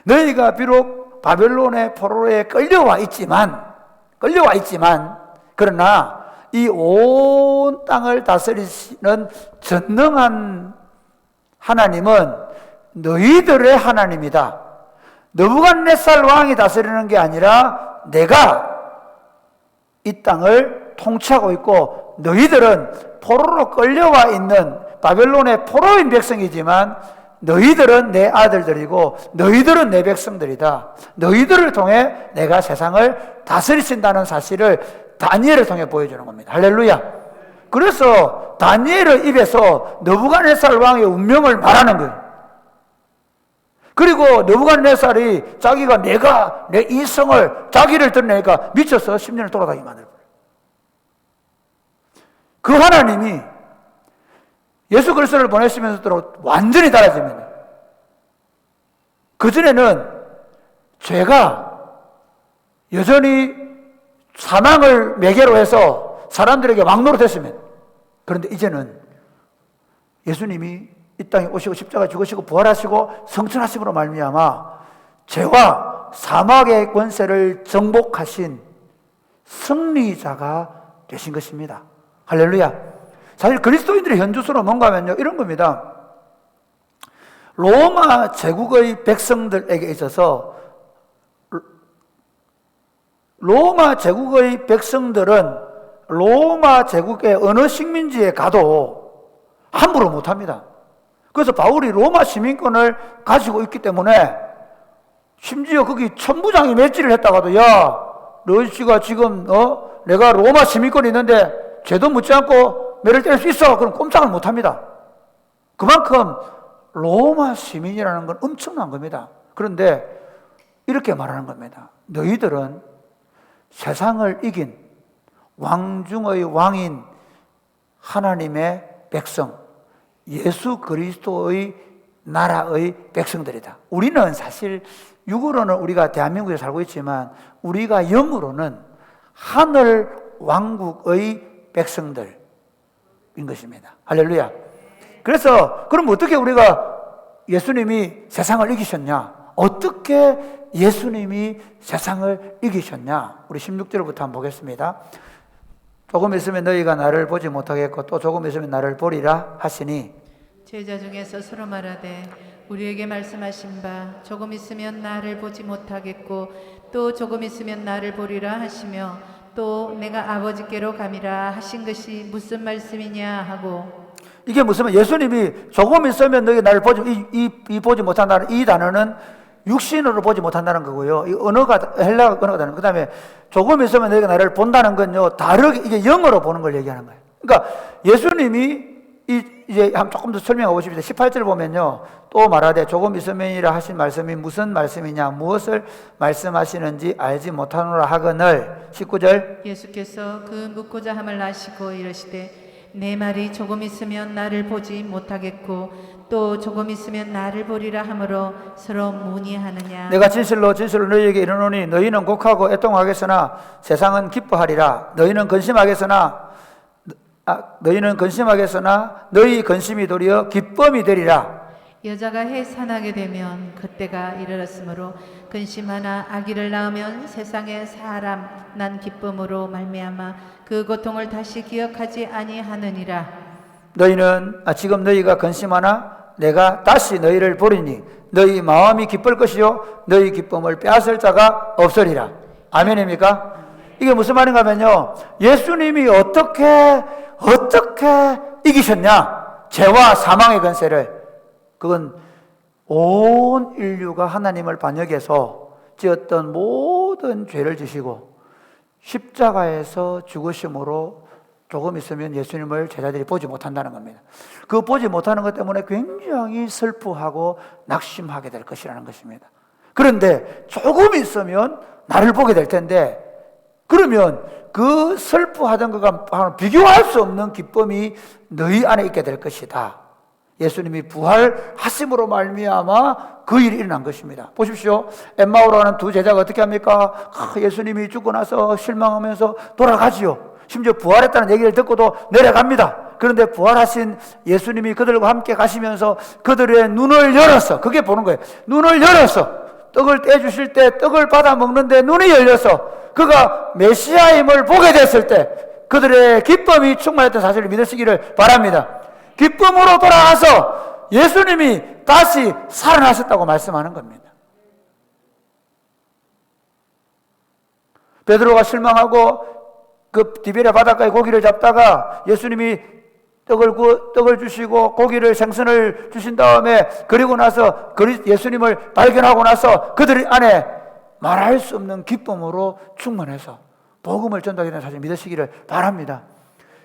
너희가 비록 바벨론의 포로에 끌려와 있지만 그러나 이 온 땅을 다스리시는 전능한 하나님은 너희들의 하나님이다. 느부갓네살 왕이 다스리는 게 아니라 내가 이 땅을 통치하고 있고, 너희들은 포로로 끌려와 있는 바벨론의 포로인 백성이지만 너희들은 내 아들들이고 너희들은 내 백성들이다. 너희들을 통해 내가 세상을 다스리신다는 사실을 다니엘을 통해 보여주는 겁니다. 할렐루야. 그래서 다니엘의 입에서 느부갓네살 왕의 운명을 말하는 거예요. 그리고 느부갓네살이 자기가 내가 내 이성을 자기를 드러내니까 미쳐서 10년을 돌아다니게 만들어요. 그 하나님이 예수 그리스도를 보내시면서도 완전히 달라집니다. 그전에는 죄가 여전히 사망을 매개로 해서 사람들에게 왕노릇했습니다. 그런데 이제는 예수님이 이 땅에 오시고 십자가 죽으시고 부활하시고 성천하심으로 말미암아 죄와 사망의 권세를 정복하신 승리자가 되신 것입니다. 할렐루야. 사실 그리스도인들의 현주소는 뭔가 하면요, 이런 겁니다. 로마 제국의 백성들에게 있어서 로마 제국의 백성들은 로마 제국의 어느 식민지에 가도 함부로 못합니다. 그래서 바울이 로마 시민권을 가지고 있기 때문에 심지어 거기 천부장이 맷질을 했다가도, 야, 너희가 지금 내가 로마 시민권이 있는데 죄도 묻지 않고 매를 때릴 수 있어. 그럼 꼼짝을 못합니다. 그만큼 로마 시민이라는 건 엄청난 겁니다. 그런데 이렇게 말하는 겁니다. 너희들은 세상을 이긴 왕 중의 왕인 하나님의 백성, 예수 그리스도의 나라의 백성들이다. 우리는 사실 육으로는 우리가 대한민국에 살고 있지만 우리가 영으로는 하늘 왕국의 백성들인 것입니다. 할렐루야. 그래서 그럼 어떻게 우리가 예수님이 세상을 이기셨냐? 어떻게 예수님이 세상을 이기셨냐? 우리 16절부터 한번 보겠습니다. 조금 있으면 너희가 나를 보지 못하겠고 또 조금 있으면 나를 보리라 하시니, 제자 중에서 서로 말하되 우리에게 말씀하신 바 조금 있으면 나를 보지 못하겠고 또 조금 있으면 나를 보리라 하시며 또 내가 아버지께로 감이라 하신 것이 무슨 말씀이냐 하고, 이게 무슨 말? 예수님이 조금 있으면 너희 나를 보지, 이 보지 못한다는 이 단어는 육신으로 보지 못한다는 거고요. 이 언어가 헬라 언어가 다른. 그다음에 조금 있으면 너희가 나를 본다는 건요, 다르게 이게 영어로 보는 걸 얘기하는 거예요. 그러니까 예수님이 이제 조금 더 설명하고 싶습니다. 18절 보면요, 또 말하되 조금 있으면이라 하신 말씀이 무슨 말씀이냐, 무엇을 말씀하시는지 알지 못하노라 하거늘. 19절, 예수께서 그 묻고자 함을 아시고 이르시되 내 말이 조금 있으면 나를 보지 못하겠고 또 조금 있으면 나를 보리라 하므로 서로 문의하느냐. 내가 진실로 너희에게 이르노니 너희는 곡하고 애통하겠으나 세상은 기뻐하리라. 너희는 근심하겠으나 너희 근심이 도리어 기쁨이 되리라. 여자가 해산하게 되면 그때가 이르렀으므로 근심하나 아기를 낳으면 세상에 사람 난 기쁨으로 말미암아 그 고통을 다시 기억하지 아니하느니라. 너희는 지금 너희가 근심하나 내가 다시 너희를 보리니 너희 마음이 기쁠 것이요 너희 기쁨을 빼앗을 자가 없으리라. 아멘입니까? 이게 무슨 말인가 하면요, 예수님이 어떻게 이기셨냐? 죄와 사망의 권세를. 그건 온 인류가 하나님을 반역해서 지었던 모든 죄를 지시고 십자가에서 죽으심으로 조금 있으면 예수님을 제자들이 보지 못한다는 겁니다. 그 보지 못하는 것 때문에 굉장히 슬퍼하고 낙심하게 될 것이라는 것입니다. 그런데 조금 있으면 나를 보게 될 텐데, 그러면 그 슬퍼하던 것과 비교할 수 없는 기쁨이 너희 안에 있게 될 것이다. 예수님이 부활하심으로 말미암아 그 일이 일어난 것입니다. 보십시오. 엠마오로 가는 두 제자가 어떻게 합니까? 예수님이 죽고 나서 실망하면서 돌아가지요. 심지어 부활했다는 얘기를 듣고도 내려갑니다. 그런데 부활하신 예수님이 그들과 함께 가시면서 그들의 눈을 열었어. 그게 보는 거예요. 눈을 열었어. 떡을 떼주실 때 떡을 받아 먹는데 눈이 열려서 그가 메시아임을 보게 됐을 때 그들의 기쁨이 충만했던 사실을 믿으시기를 바랍니다. 기쁨으로 돌아가서 예수님이 다시 살아나셨다고 말씀하는 겁니다. 베드로가 실망하고 그 디베랴 바닷가에 고기를 잡다가 예수님이 떡을 주시고 고기를 생선을 주신 다음에 그리고 나서 예수님을 발견하고 나서 그들 안에 말할 수 없는 기쁨으로 충만해서 복음을 전달하게 된 사실 믿으시기를 바랍니다.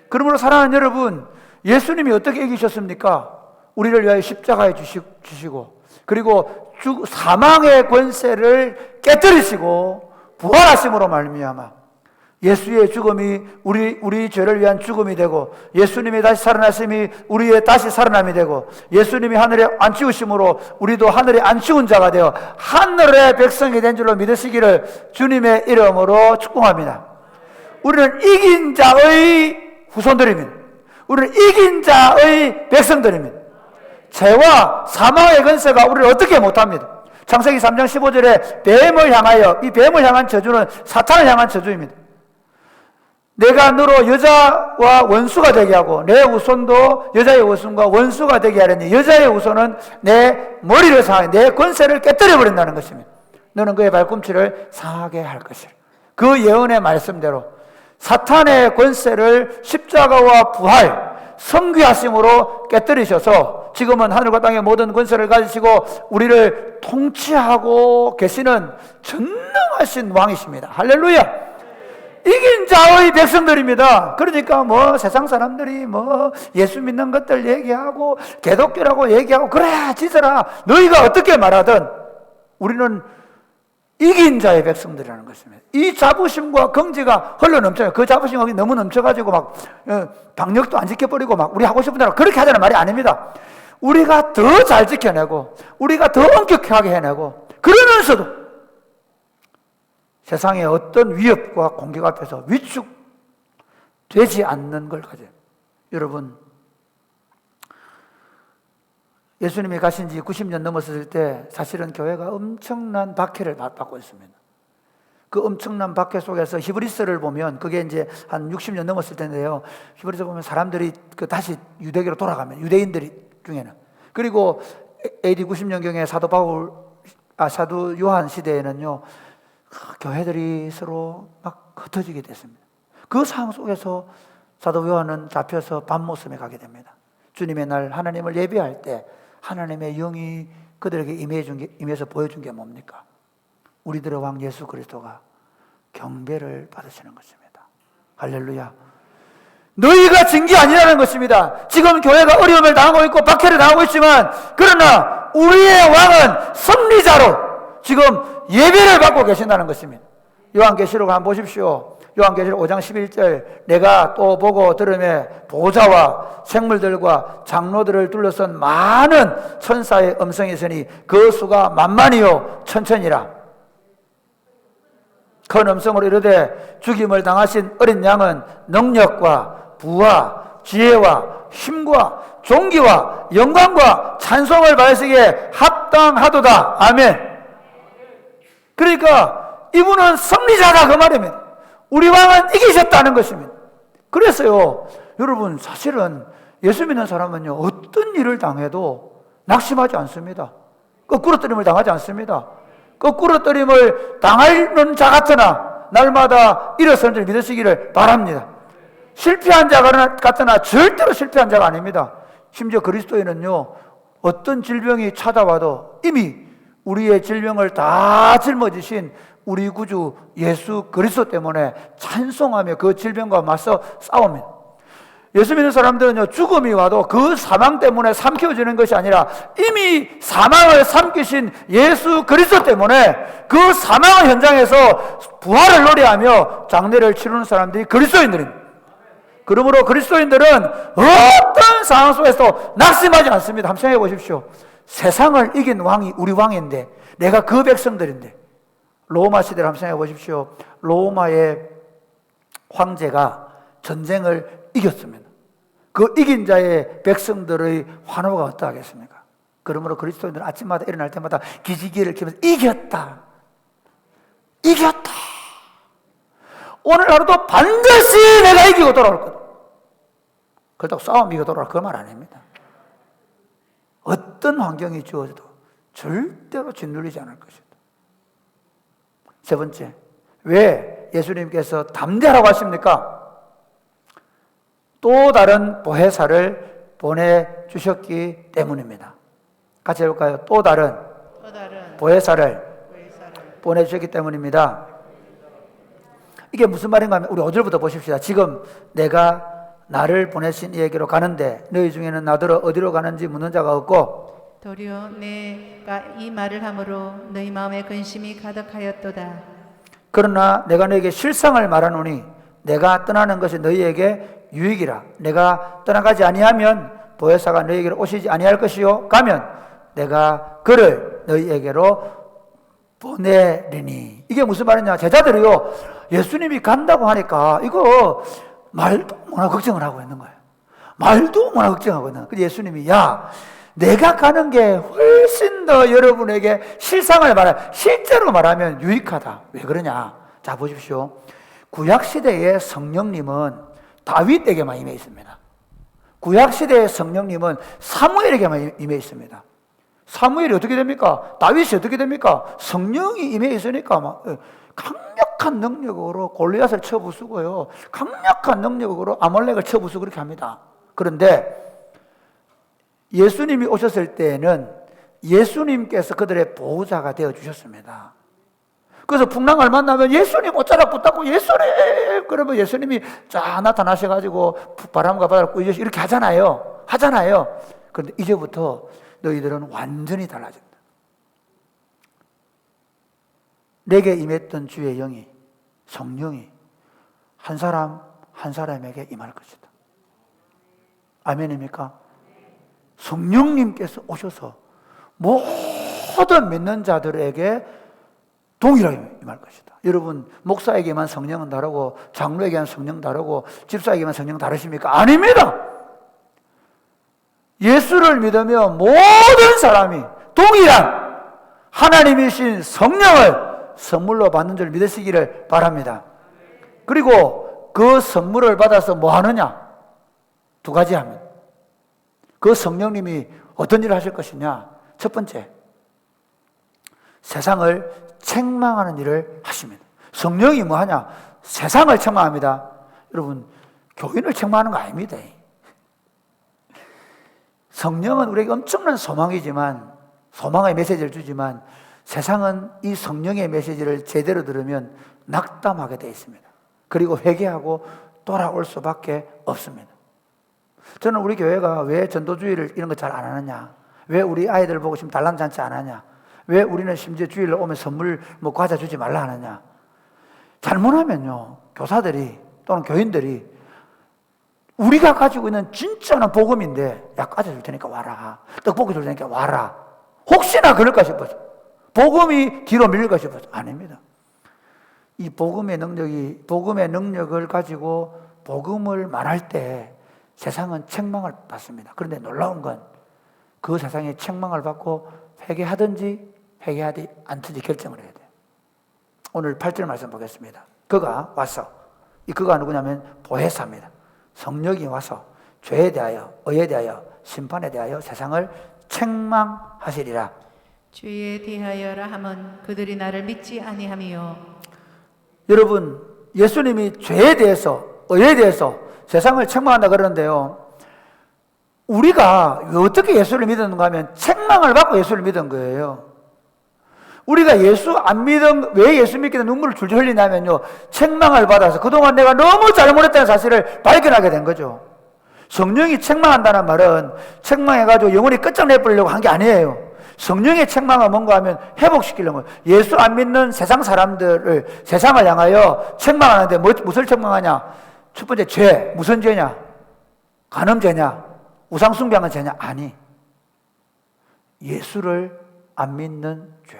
그러므로 사랑하는 여러분, 예수님이 어떻게 이기셨습니까? 우리를 위하여 십자가에 주시고 그리고 사망의 권세를 깨뜨리시고 부활하심으로 말미암아 예수의 죽음이 우리 죄를 위한 죽음이 되고 예수님이 다시 살아나심이 우리의 다시 살아남이 되고 예수님이 하늘에 앉히우심으로 우리도 하늘에 앉히운 자가 되어 하늘의 백성이 된 줄로 믿으시기를 주님의 이름으로 축복합니다. 우리는 이긴 자의 후손들입니다. 우리는 이긴 자의 백성들입니다. 죄와 사망의 권세가 우리를 어떻게 못합니다. 창세기 3장 15절에 뱀을 향하여, 이 뱀을 향한 저주는 사탄을 향한 저주입니다. 내가 너로 여자와 원수가 되게 하고 내 후손도 여자의 후손과 원수가 되게 하려니 여자의 후손은 내 머리를 상하게 내 권세를 깨뜨려 버린다는 것입니다. 너는 그의 발꿈치를 상하게 할 것이라. 그 예언의 말씀대로 사탄의 권세를 십자가와 부활, 성귀하심으로 깨뜨리셔서 지금은 하늘과 땅의 모든 권세를 가지시고 우리를 통치하고 계시는 전능하신 왕이십니다. 할렐루야! 이긴 자의 백성들입니다. 그러니까 세상 사람들이 예수 믿는 것들 얘기하고 개독교라고 얘기하고 그래 지져라 너희가 어떻게 말하든 우리는 이긴 자의 백성들이라는 것입니다. 이 자부심과 긍지가 흘러넘쳐요. 그 자부심이 너무 넘쳐가지고 방역도 안 지켜버리고 우리 하고 싶은 대로 그렇게 하자는 말이 아닙니다. 우리가 더 잘 지켜내고 우리가 더 엄격하게 해내고 그러면서도 세상의 어떤 위협과 공격 앞에서 위축되지 않는 걸 가져요. 여러분, 예수님이 가신 지 90년 넘었을 때 사실은 교회가 엄청난 박해를 받고 있습니다. 그 엄청난 박해 속에서 히브리서를 보면 그게 이제 한 60년 넘었을 텐데요. 히브리서 보면 사람들이 다시 유대교로 돌아가면 유대인들이 중에는 그리고 AD 90년경에 사도 요한 시대에는요. 교회들이 서로 흩어지게 됐습니다. 그 상황 속에서 사도 요한은 잡혀서 밤모섬에 가게 됩니다. 주님의 날 하나님을 예배할 때 하나님의 영이 그들에게 임해서 보여준 게 뭡니까? 우리들의 왕 예수 그리스도가 경배를 받으시는 것입니다. 할렐루야. 너희가 진 게 아니라는 것입니다. 지금 교회가 어려움을 당하고 있고 박해를 당하고 있지만 그러나 우리의 왕은 승리자로 지금 예배를 받고 계신다는 것입니다. 요한계시록 한번 보십시오. 요한계시록 5장 11절 내가 또 보고 들으매 보좌와 생물들과 장로들을 둘러선 많은 천사의 음성이 있으니 그 수가 만만이요 천천이라. 큰 음성으로 이르되 죽임을 당하신 어린 양은 능력과 부와 지혜와 힘과 존귀와 영광과 찬송을 받으시기에 합당하도다. 아멘. 그러니까 이분은 승리자다 그 말입니다. 우리 왕은 이기셨다는 것입니다. 그래서요 여러분 사실은 예수 믿는 사람은요 어떤 일을 당해도 낙심하지 않습니다. 거꾸로 뜨림을 당하지 않습니다. 거꾸로 뜨림을 당하는 자 같으나 날마다 일어서는 줄 믿으시기를 바랍니다. 실패한 자 같으나 절대로 실패한 자가 아닙니다. 심지어 그리스도인은요 어떤 질병이 찾아와도 이미 우리의 질병을 다 짊어지신 우리 구주 예수 그리스도 때문에 찬송하며 그 질병과 맞서 싸웁니다. 예수 믿는 사람들은요 죽음이 와도 그 사망 때문에 삼켜지는 것이 아니라 이미 사망을 삼키신 예수 그리스도 때문에 그 사망의 현장에서 부활을 노래하며 장례를 치르는 사람들이 그리스도인들입니다. 그러므로 그리스도인들은 어떤 상황 속에서도 낙심하지 않습니다. 한번 생각해 보십시오. 세상을 이긴 왕이 우리 왕인데 내가 그 백성들인데 로마 시대를 한번 생각해 보십시오. 로마의 황제가 전쟁을 이겼습니다. 그 이긴 자의 백성들의 환호가 어떠하겠습니까? 그러므로 그리스도인들은 아침마다 일어날 때마다 기지개를 켜면서 이겼다. 이겼다. 오늘 하루도 반드시 내가 이기고 돌아올 거다. 그렇다고 싸움 이기고 돌아올 그 말 아닙니다. 어떤 환경이 주어져도 절대로 짓눌리지 않을 것이다. 세 번째, 왜 예수님께서 담대하라고 하십니까? 또 다른 보혜사를 보내주셨기 때문입니다. 같이 해볼까요? 또 다른 보혜사를 보내주셨기 때문입니다. 이게 무슨 말인가 하면 우리 5절부터 보십시다. 지금 내가 나를 보내신 이에게로 가는데 너희 중에는 나더러 어디로 가는지 묻는 자가 없고 도리어 내가 이 말을 함으로 너희 마음에 근심이 가득하였도다. 그러나 내가 너에게 실상을 말하노니 내가 떠나는 것이 너희에게 유익이라. 내가 떠나가지 아니하면 보혜사가 너희에게로 오시지 아니할 것이요 가면 내가 그를 너희에게로 보내리니. 이게 무슨 말이냐? 제자들이요, 예수님이 간다고 하니까 이거 말도 뭐나 걱정을 하고 있는 거예요. 말도 뭐나 걱정하고 있는 거예요. 근데 예수님이 야, 내가 가는 게 훨씬 더 여러분에게 실상을 실제로 말하면 유익하다. 왜 그러냐? 자, 보십시오. 구약시대의 성령님은 다윗에게만 임해 있습니다. 구약시대의 성령님은 사무엘에게만 임해 있습니다. 사무엘이 어떻게 됩니까? 다윗이 어떻게 됩니까? 성령이 임해 있으니까 막 강력한 능력으로 골리앗을 쳐부수고요, 강력한 능력으로 아말렉을 쳐부수고 그렇게 합니다. 그런데 예수님이 오셨을 때는 예수님께서 그들의 보호자가 되어 주셨습니다. 그래서 풍랑을 만나면 예수님 옷자락 붙잡고 예수님, 그러면 예수님이 쫙 나타나셔가지고 바람과 바다를 꾸짖으시고 이렇게 하잖아요. 그런데 이제부터 너희들은 완전히 달라진다. 내게 임했던 주의 영이, 성령이 한 사람 한 사람에게 임할 것이다. 아멘입니까? 성령님께서 오셔서 모든 믿는 자들에게 동일하게 임할 것이다. 여러분, 목사에게만 성령은 다르고 장로에게만 성령 다르고 집사에게만 성령 다르십니까? 아닙니다. 예수를 믿으며 모든 사람이 동일한 하나님이신 성령을 선물로 받는 줄 믿으시기를 바랍니다. 그리고 그 선물을 받아서 뭐 하느냐? 두 가지 합니다. 그 성령님이 어떤 일을 하실 것이냐? 첫 번째, 세상을 책망하는 일을 하십니다. 성령이 뭐 하냐? 세상을 책망합니다. 여러분, 교인을 책망하는 거 아닙니다. 성령은 우리에게 엄청난 소망이지만, 소망의 메시지를 주지만, 세상은 이 성령의 메시지를 제대로 들으면 낙담하게 되어 있습니다. 그리고 회개하고 돌아올 수밖에 없습니다. 저는 우리 교회가 왜 전도주의를 이런 거 잘 안 하느냐, 왜 우리 아이들 보고 지금 단란잔치 안 하냐, 왜 우리는 심지어 주일날 오면 선물 뭐 과자 주지 말라 하느냐. 잘못하면요, 교사들이 또는 교인들이 우리가 가지고 있는 진짜는 복음인데, 야, 과자 줄 테니까 와라, 떡볶이 줄 테니까 와라, 혹시나 그럴까 싶어서, 복음이 뒤로 밀릴까 싶어서. 아닙니다. 이 복음의 능력을 가지고 복음을 말할 때 세상은 책망을 받습니다. 그런데 놀라운 건 그 세상에 책망을 받고 회개하든지 회개하지 않든지 결정을 해야 돼요. 오늘 8절 말씀 보겠습니다. 그가 와서, 이 그가 누구냐면 보혜사입니다. 성령이 와서 죄에 대하여, 의에 대하여, 심판에 대하여 세상을 책망하시리라. 주에 대하여라 함은 그들이 나를 믿지 아니함이요. 여러분, 예수님이 죄에 대해서, 의에 대해서 세상을 책망한다 그러는데요, 우리가 어떻게 예수를 믿었는가 하면 책망을 받고 예수를 믿은 거예요. 우리가 예수 안 믿은, 왜 예수 믿게 된 눈물을 줄줄 흘리냐면요, 책망을 받아서 그동안 내가 너무 잘못했다는 사실을 발견하게 된 거죠. 성령이 책망한다는 말은 책망해가지고 영원히 끝장내버리려고 한 게 아니에요. 성령의 책망은 뭔가 하면 회복시키려고, 예수 안 믿는 세상 사람들을, 세상을 향하여 책망하는데 무엇을 책망하냐? 첫 번째, 죄. 무슨 죄냐? 간음죄냐? 우상숭배하는 죄냐? 아니, 예수를 안 믿는 죄.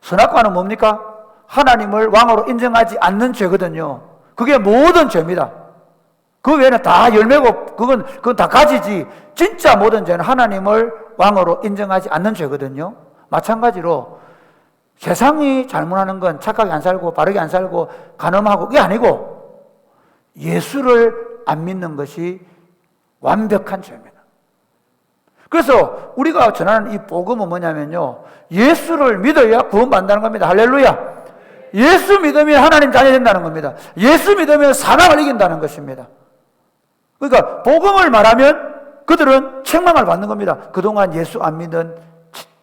선악과는 뭡니까? 하나님을 왕으로 인정하지 않는 죄거든요. 그게 모든 죄입니다. 그 외에는 다 열매고 그건 다 가지지. 진짜 모든 죄는 하나님을 왕으로 인정하지 않는 죄거든요. 마찬가지로 세상이 잘못하는 건 착하게 안 살고 바르게 안 살고 간음하고 그게 아니고 예수를 안 믿는 것이 완벽한 죄입니다. 그래서 우리가 전하는 이 복음은 뭐냐면요, 예수를 믿어야 구원받는다는 겁니다. 할렐루야. 예수 믿으면 하나님 자녀 된다는 겁니다. 예수 믿으면 사망을 이긴다는 것입니다. 그러니까 복음을 말하면 그들은 책망을 받는 겁니다. 그동안 예수 안 믿는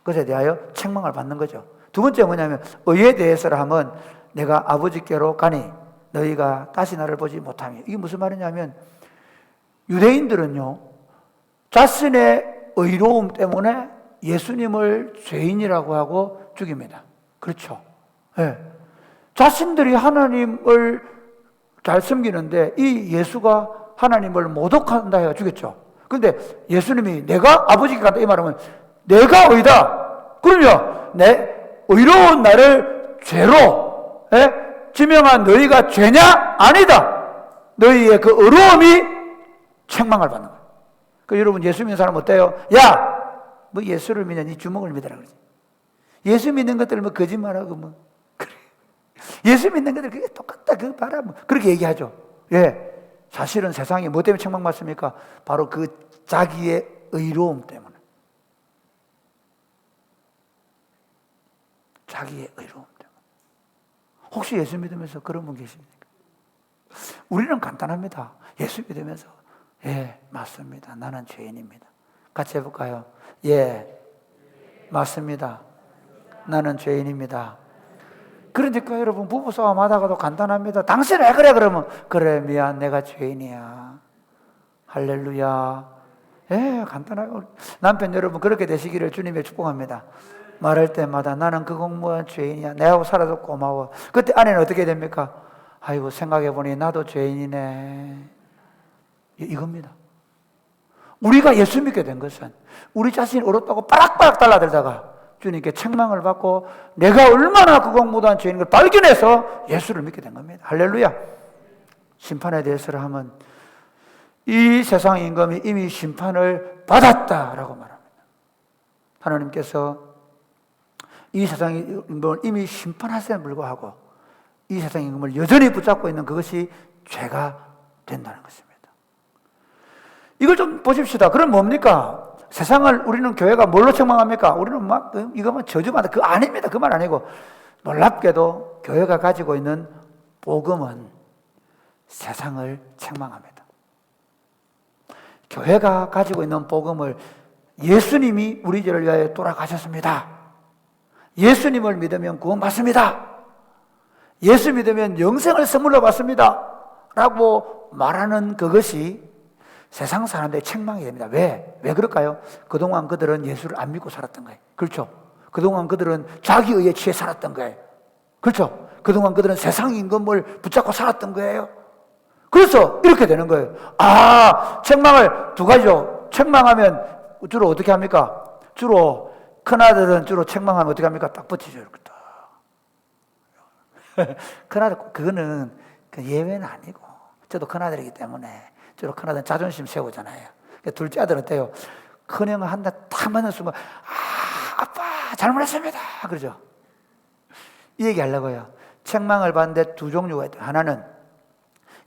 것에 대하여 책망을 받는 거죠. 두 번째 뭐냐면 의에 대해서라 하면 내가 아버지께로 가니 너희가 다시 나를 보지 못하며, 이게 무슨 말이냐면 유대인들은요 자신의 의로움 때문에 예수님을 죄인이라고 하고 죽입니다. 그렇죠. 네. 자신들이 하나님을 잘 섬기는데 이 예수가 하나님을 모독한다 해가 죽였죠. 그런데 예수님이 내가 아버지께 간다 이 말하면 내가 의다. 그러면 내 의로운 나를 죄로 지명한 너희가 죄냐? 아니다. 너희의 그 의로움이 책망을 받는 거예요. 그 여러분 예수 믿는 사람 어때요? 야, 뭐 예수를 믿냐? 네 주먹을 믿으라 그러지. 예수 믿는 것들 뭐 거짓말하고 뭐 그래. 예수 믿는 것들 그게 똑같다. 그거 봐라 뭐 그렇게 얘기하죠. 예. 사실은 세상이 뭐 때문에 책망받습니까? 바로 그 자기의 의로움 때문에. 자기의 의로움 때문에. 혹시 예수 믿으면서 그런 분 계십니까? 우리는 간단합니다. 예수 믿으면서 예, 맞습니다. 나는 죄인입니다. 같이 해볼까요? 예, 맞습니다. 나는 죄인입니다. 그러니까 여러분 부부싸움 하다가도 간단합니다. 당신 왜 그래? 그러면 그래 미안 내가 죄인이야. 할렐루야. 예, 간단하고 남편 여러분 그렇게 되시기를 주님의 축복합니다. 말할 때마다 나는 그 공무원 죄인이야. 내하고 살아서 고마워. 그때 아내는 어떻게 됩니까? 아이고 생각해보니 나도 죄인이네. 이겁니다. 우리가 예수 믿게 된 것은 우리 자신이 옳았다고 빠락빠락 달라들다가 주님께 책망을 받고 내가 얼마나 그 공무도한 죄인인 걸 발견해서 예수를 믿게 된 겁니다. 할렐루야. 심판에 대해서를 하면 이 세상 임금이 이미 심판을 받았다라고 말합니다. 하나님께서 이 세상 임금을 이미 심판하심에 불구하고 이 세상 임금을 여전히 붙잡고 있는 그것이 죄가 된다는 것입니다. 이걸 좀 보십시다. 그럼 뭡니까? 세상을 우리는 교회가 뭘로 책망합니까? 우리는 막 이거만 저주받아. 그거 아닙니다. 그 말 아니고 놀랍게도 교회가 가지고 있는 복음은 세상을 책망합니다. 교회가 가지고 있는 복음을 예수님이 우리 죄를 위하여 돌아가셨습니다. 예수님을 믿으면 구원받습니다. 예수 믿으면 영생을 선물로 받습니다. 라고 말하는 그것이 세상 사람들의 책망이 됩니다. 왜 그럴까요? 그동안 그들은 예수를 안 믿고 살았던 거예요. 그렇죠? 그동안 그들은 자기 의에 취해 살았던 거예요. 그렇죠? 그동안 그들은 세상 임금을 붙잡고 살았던 거예요. 그래서 이렇게 되는 거예요. 아, 책망을 두 가지죠. 책망하면 주로 어떻게 합니까? 주로 큰아들은 주로 책망하면 어떻게 합니까? 딱 붙이죠. 이렇게 딱. 큰아들, 그거는 예외는 아니고 저도 큰아들이기 때문에 주로 큰아들은 자존심 세우잖아요. 둘째 아들은 어때요? 큰형을 한 대 탁 맞는 순간 아빠 잘못했습니다 그러죠. 이 얘기 하려고요. 책망을 받는데 두 종류가 있다. 하나는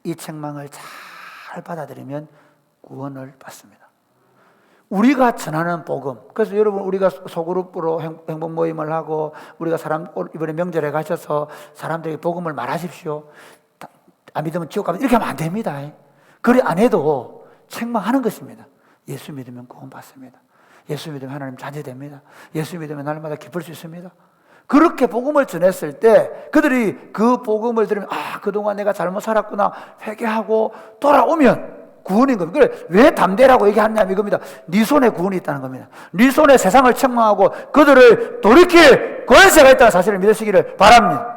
이 책망을 잘 받아들이면 구원을 받습니다. 우리가 전하는 복음. 그래서 여러분 우리가 소그룹으로 행복 모임을 하고 우리가 이번에 명절에 가셔서 사람들에게 복음을 말하십시오. 안 믿으면 지옥 가면 이렇게 하면 안 됩니다. 그래 안 해도 책망하는 것입니다. 예수 믿으면 구원 받습니다. 예수 믿으면 하나님 자녀 됩니다. 예수 믿으면 날마다 기쁠 수 있습니다. 그렇게 복음을 전했을 때 그들이 그 복음을 들으면 아 그동안 내가 잘못 살았구나 회개하고 돌아오면 구원인 겁니다. 그래 왜 담대라고 얘기하느냐 이겁니다. 네 손에 구원이 있다는 겁니다. 네 손에 세상을 책망하고 그들을 돌이킬 권세가 있다는 사실을 믿으시기를 바랍니다.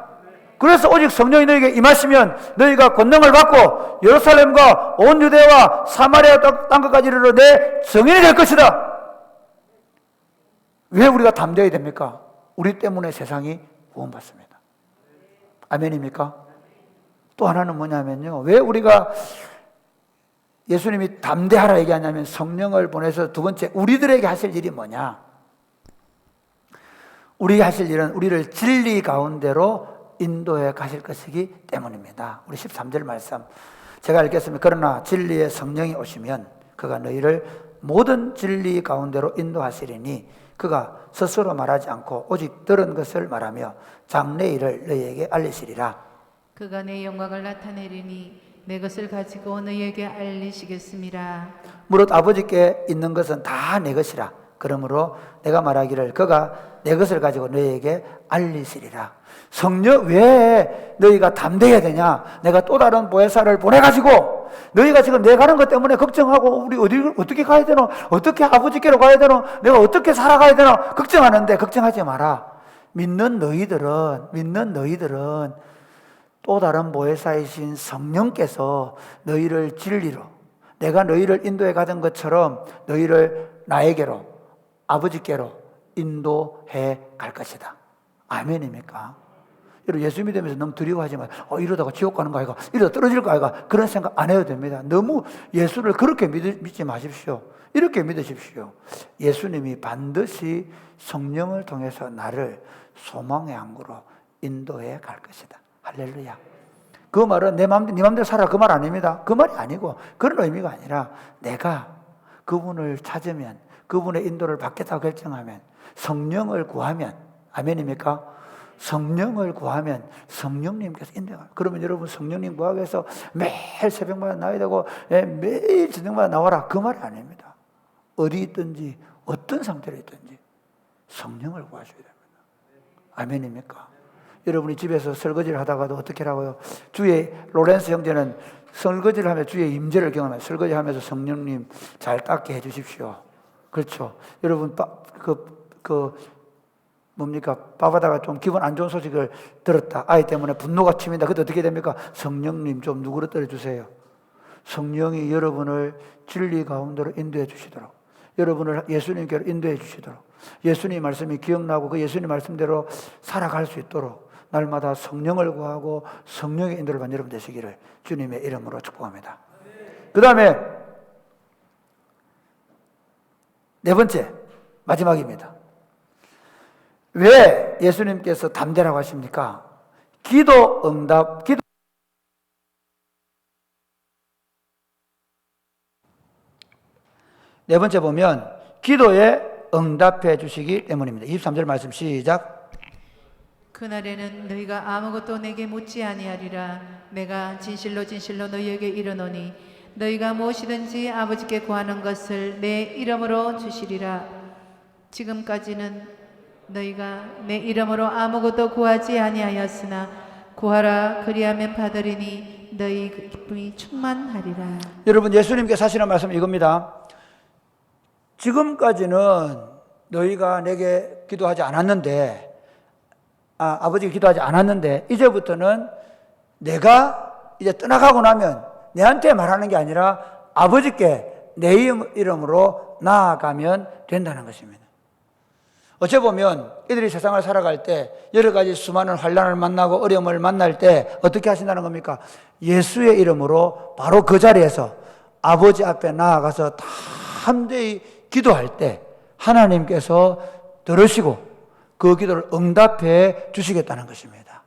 그래서 오직 성령이 너에게 임하시면 너희가 권능을 받고 예루살렘과 온 유대와 사마리아 땅끝까지 이르러 내 증인이 될 것이다. 왜 우리가 담대해야 됩니까? 우리 때문에 세상이 구원받습니다. 아멘입니까? 또 하나는 뭐냐면요. 왜 우리가 예수님이 담대하라 얘기하냐면 성령을 보내서 두 번째 우리들에게 하실 일이 뭐냐? 우리에게 하실 일은 우리를 진리 가운데로 인도해 가실 것이기 때문입니다. 우리 13절 말씀 제가 읽겠습니다. 그러나 진리의 성령이 오시면 그가 너희를 모든 진리 가운데로 인도하시리니 그가 스스로 말하지 않고 오직 들은 것을 말하며 장래 일을 너희에게 알리시리라. 그가 내 영광을 나타내리니 내 것을 가지고 너희에게 알리시겠습니다. 무릇 아버지께 있는 것은 다 내 것이라. 그러므로 내가 말하기를 그가 내 것을 가지고 너희에게 알리시리라. 성령 왜 너희가 담대해야 되냐? 내가 또 다른 보혜사를 보내가지고 너희가 지금 내가 가는 것 때문에 걱정하고 우리 어떻게 가야 되노? 어떻게 아버지께로 가야 되노? 내가 어떻게 살아가야 되노? 걱정하는데 걱정하지 마라. 믿는 너희들은 또 다른 보혜사이신 성령께서 너희를 진리로 내가 너희를 인도해 가던 것처럼 너희를 나에게로 아버지께로 인도해 갈 것이다. 아멘입니까? 여러분 예수 믿으면서 너무 두려워하지 마요. 이러다가 지옥 가는 거 아이가? 이러다 떨어질 거 아이가? 그런 생각 안 해도 됩니다. 너무 예수를 그렇게 믿지 마십시오. 이렇게 믿으십시오. 예수님이 반드시 성령을 통해서 나를 소망의 항구로 인도해 갈 것이다. 할렐루야. 그 말은 네 맘대로 살아 그 말 아닙니다. 그 말이 아니고 그런 의미가 아니라 내가 그분을 찾으면 그분의 인도를 받겠다고 결정하면 성령을 구하면 아멘입니까? 성령을 구하면 성령님께서 인도해요. 그러면 여러분 성령님 구하기 위해서 매일 새벽마다 나와야 되고 매일 저녁마다 나와라 그 말이 아닙니다. 어디 있든지 어떤 상태로 있든지 성령을 구하셔야 됩니다. 아멘입니까? 여러분이 집에서 설거지를 하다가도 어떻게 하라고요? 주의 로렌스 형제는 설거지를 하며 주의 임재를 경험해요. 설거지하면서 성령님 잘 닦게 해주십시오. 그렇죠. 여러분 뭡니까? 밥하다가 좀 기분 안 좋은 소식을 들었다. 아이 때문에 분노가 치민다. 그때 어떻게 됩니까? 성령님 좀 누구로 떨어주세요. 성령이 여러분을 진리 가운데로 인도해 주시도록, 여러분을 예수님께로 인도해 주시도록, 예수님 말씀이 기억나고 그 예수님 말씀대로 살아갈 수 있도록 날마다 성령을 구하고 성령의 인도를 받는 여러분 되시기를 주님의 이름으로 축복합니다. 그 다음에 네 번째 마지막입니다. 왜 예수님께서 담대라고 하십니까? 네 번째 보면 기도에 응답해 주시기 때문입니다. 23절 말씀 시작. 그날에는 너희가 아무것도 내게 묻지 아니하리라. 내가 진실로 진실로 너희에게 이르노니 너희가 무엇이든지 아버지께 구하는 것을 내 이름으로 주시리라. 지금까지는 너희가 내 이름으로 아무것도 구하지 아니하였으나 구하라 그리하면 받으리니 너희 기쁨이 충만하리라. 여러분 예수님께서 하시는 말씀은 이겁니다. 지금까지는 너희가 내게 기도하지 않았는데 아버지가 기도하지 않았는데 이제부터는 내가 이제 떠나가고 나면 내한테 말하는 게 아니라 아버지께 내 이름으로 나아가면 된다는 것입니다. 어찌 보면 이들이 세상을 살아갈 때 여러 가지 수많은 환난을 만나고 어려움을 만날 때 어떻게 하신다는 겁니까? 예수의 이름으로 바로 그 자리에서 아버지 앞에 나아가서 담대히 기도할 때 하나님께서 들으시고 그 기도를 응답해 주시겠다는 것입니다.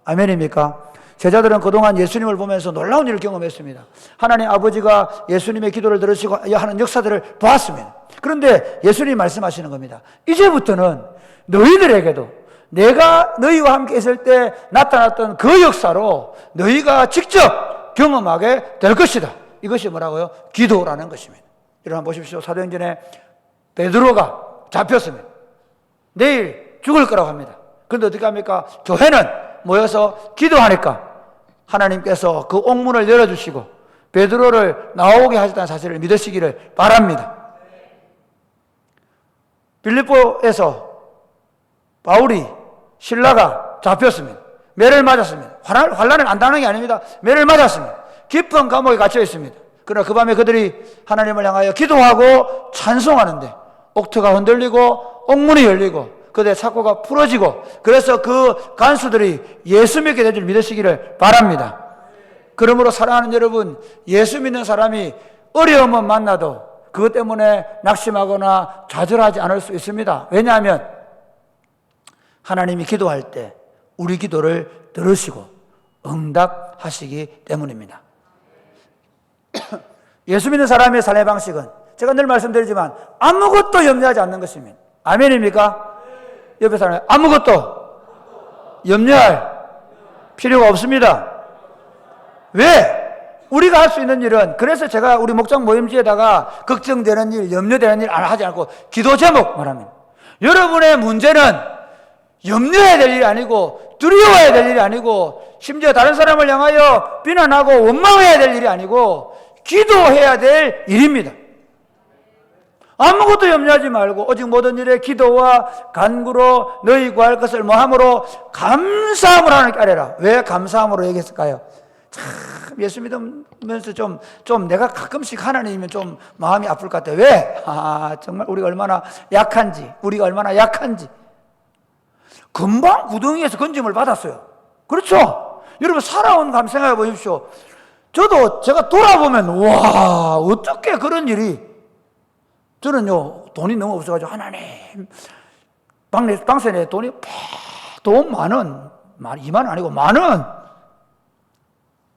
아멘입니까? 제자들은 그동안 예수님을 보면서 놀라운 일을 경험했습니다. 하나님 아버지가 예수님의 기도를 들으시고 하는 역사들을 보았습니다. 그런데 예수님이 말씀하시는 겁니다. 이제부터는 너희들에게도 내가 너희와 함께 있을 때 나타났던 그 역사로 너희가 직접 경험하게 될 것이다. 이것이 뭐라고요? 기도라는 것입니다. 여러분 보십시오. 사도행전에 베드로가 잡혔습니다. 내일 죽을 거라고 합니다. 그런데 어떻게 합니까? 교회는 모여서 기도하니까 하나님께서 그 옥문을 열어주시고 베드로를 나오게 하셨다는 사실을 믿으시기를 바랍니다. 빌립보에서 바울이 신라가 잡혔습니다. 매를 맞았습니다. 환난을 안 당하는 게 아닙니다. 매를 맞았습니다. 깊은 감옥에 갇혀 있습니다. 그러나 그 밤에 그들이 하나님을 향하여 기도하고 찬송하는데 옥토가 흔들리고 옥문이 열리고 그들의 사고가 풀어지고 그래서 그 간수들이 예수 믿게 될 줄 믿으시기를 바랍니다. 그러므로 사랑하는 여러분, 예수 믿는 사람이 어려움은 만나도 그것 때문에 낙심하거나 좌절하지 않을 수 있습니다. 왜냐하면 하나님이 기도할 때 우리 기도를 들으시고 응답하시기 때문입니다. 예수 믿는 사람의 삶의 방식은 제가 늘 말씀드리지만 아무것도 염려하지 않는 것입니다. 아멘입니까? 옆에 사람이 아무것도 염려할 필요가 없습니다. 왜? 우리가 할 수 있는 일은, 그래서 제가 우리 목장 모임지에다가 걱정되는 일, 염려되는 일 하지 않고 기도 제목 말합니다. 여러분의 문제는 염려해야 될 일이 아니고 두려워해야 될 일이 아니고 심지어 다른 사람을 향하여 비난하고 원망해야 될 일이 아니고 기도해야 될 일입니다. 아무것도 염려하지 말고 오직 모든 일에 기도와 간구로 너희 구할 것을 뭐함으로 감사함으로 하나님께 아뢰라. 왜 감사함으로 얘기했을까요? 참 예수 믿으면서 좀 내가 가끔씩 하나님이면 좀 마음이 아플 것 같아요. 왜? 정말 우리가 얼마나 약한지, 금방 구덩이에서 건짐을 받았어요. 그렇죠? 여러분 살아온 감 생각해 보십시오. 제가 돌아보면 와, 어떻게 그런 일이. 저는요 돈이 너무 없어가지고 하나님 방세 내 돈이 돈 만원, 2만 원 아니고 만원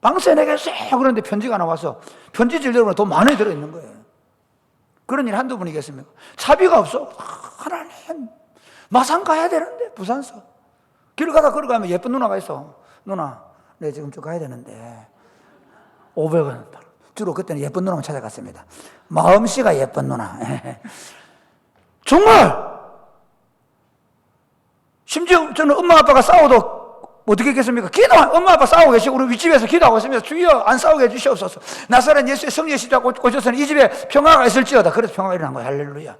방세 내겠어요. 그런데 편지가 나와서 편지 지으려면 돈 만 원이 들어있는 거예요. 그런 일 한두 분이겠습니까? 차비가 없어. 하나님 마산 가야 되는데 부산서 길 가다 걸어가면 예쁜 누나가 있어. 누나 내 지금 좀 가야 되는데 500원 주로 그때는 예쁜 누나만 찾아갔습니다. 마음씨가 예쁜 누나. 정말 심지어 저는 엄마 아빠가 싸워도 어떻게 했겠습니까? 엄마 아빠 싸우고 계시고 우리 윗집에서 기도하고 있습니다. 주여 안 싸우게 해주시옵소서. 나사렛 예수의 성령의 십자가 꽂혀서는 이 집에 평화가 있을지어다. 그래서 평화가 일어난 거예요. 할렐루야.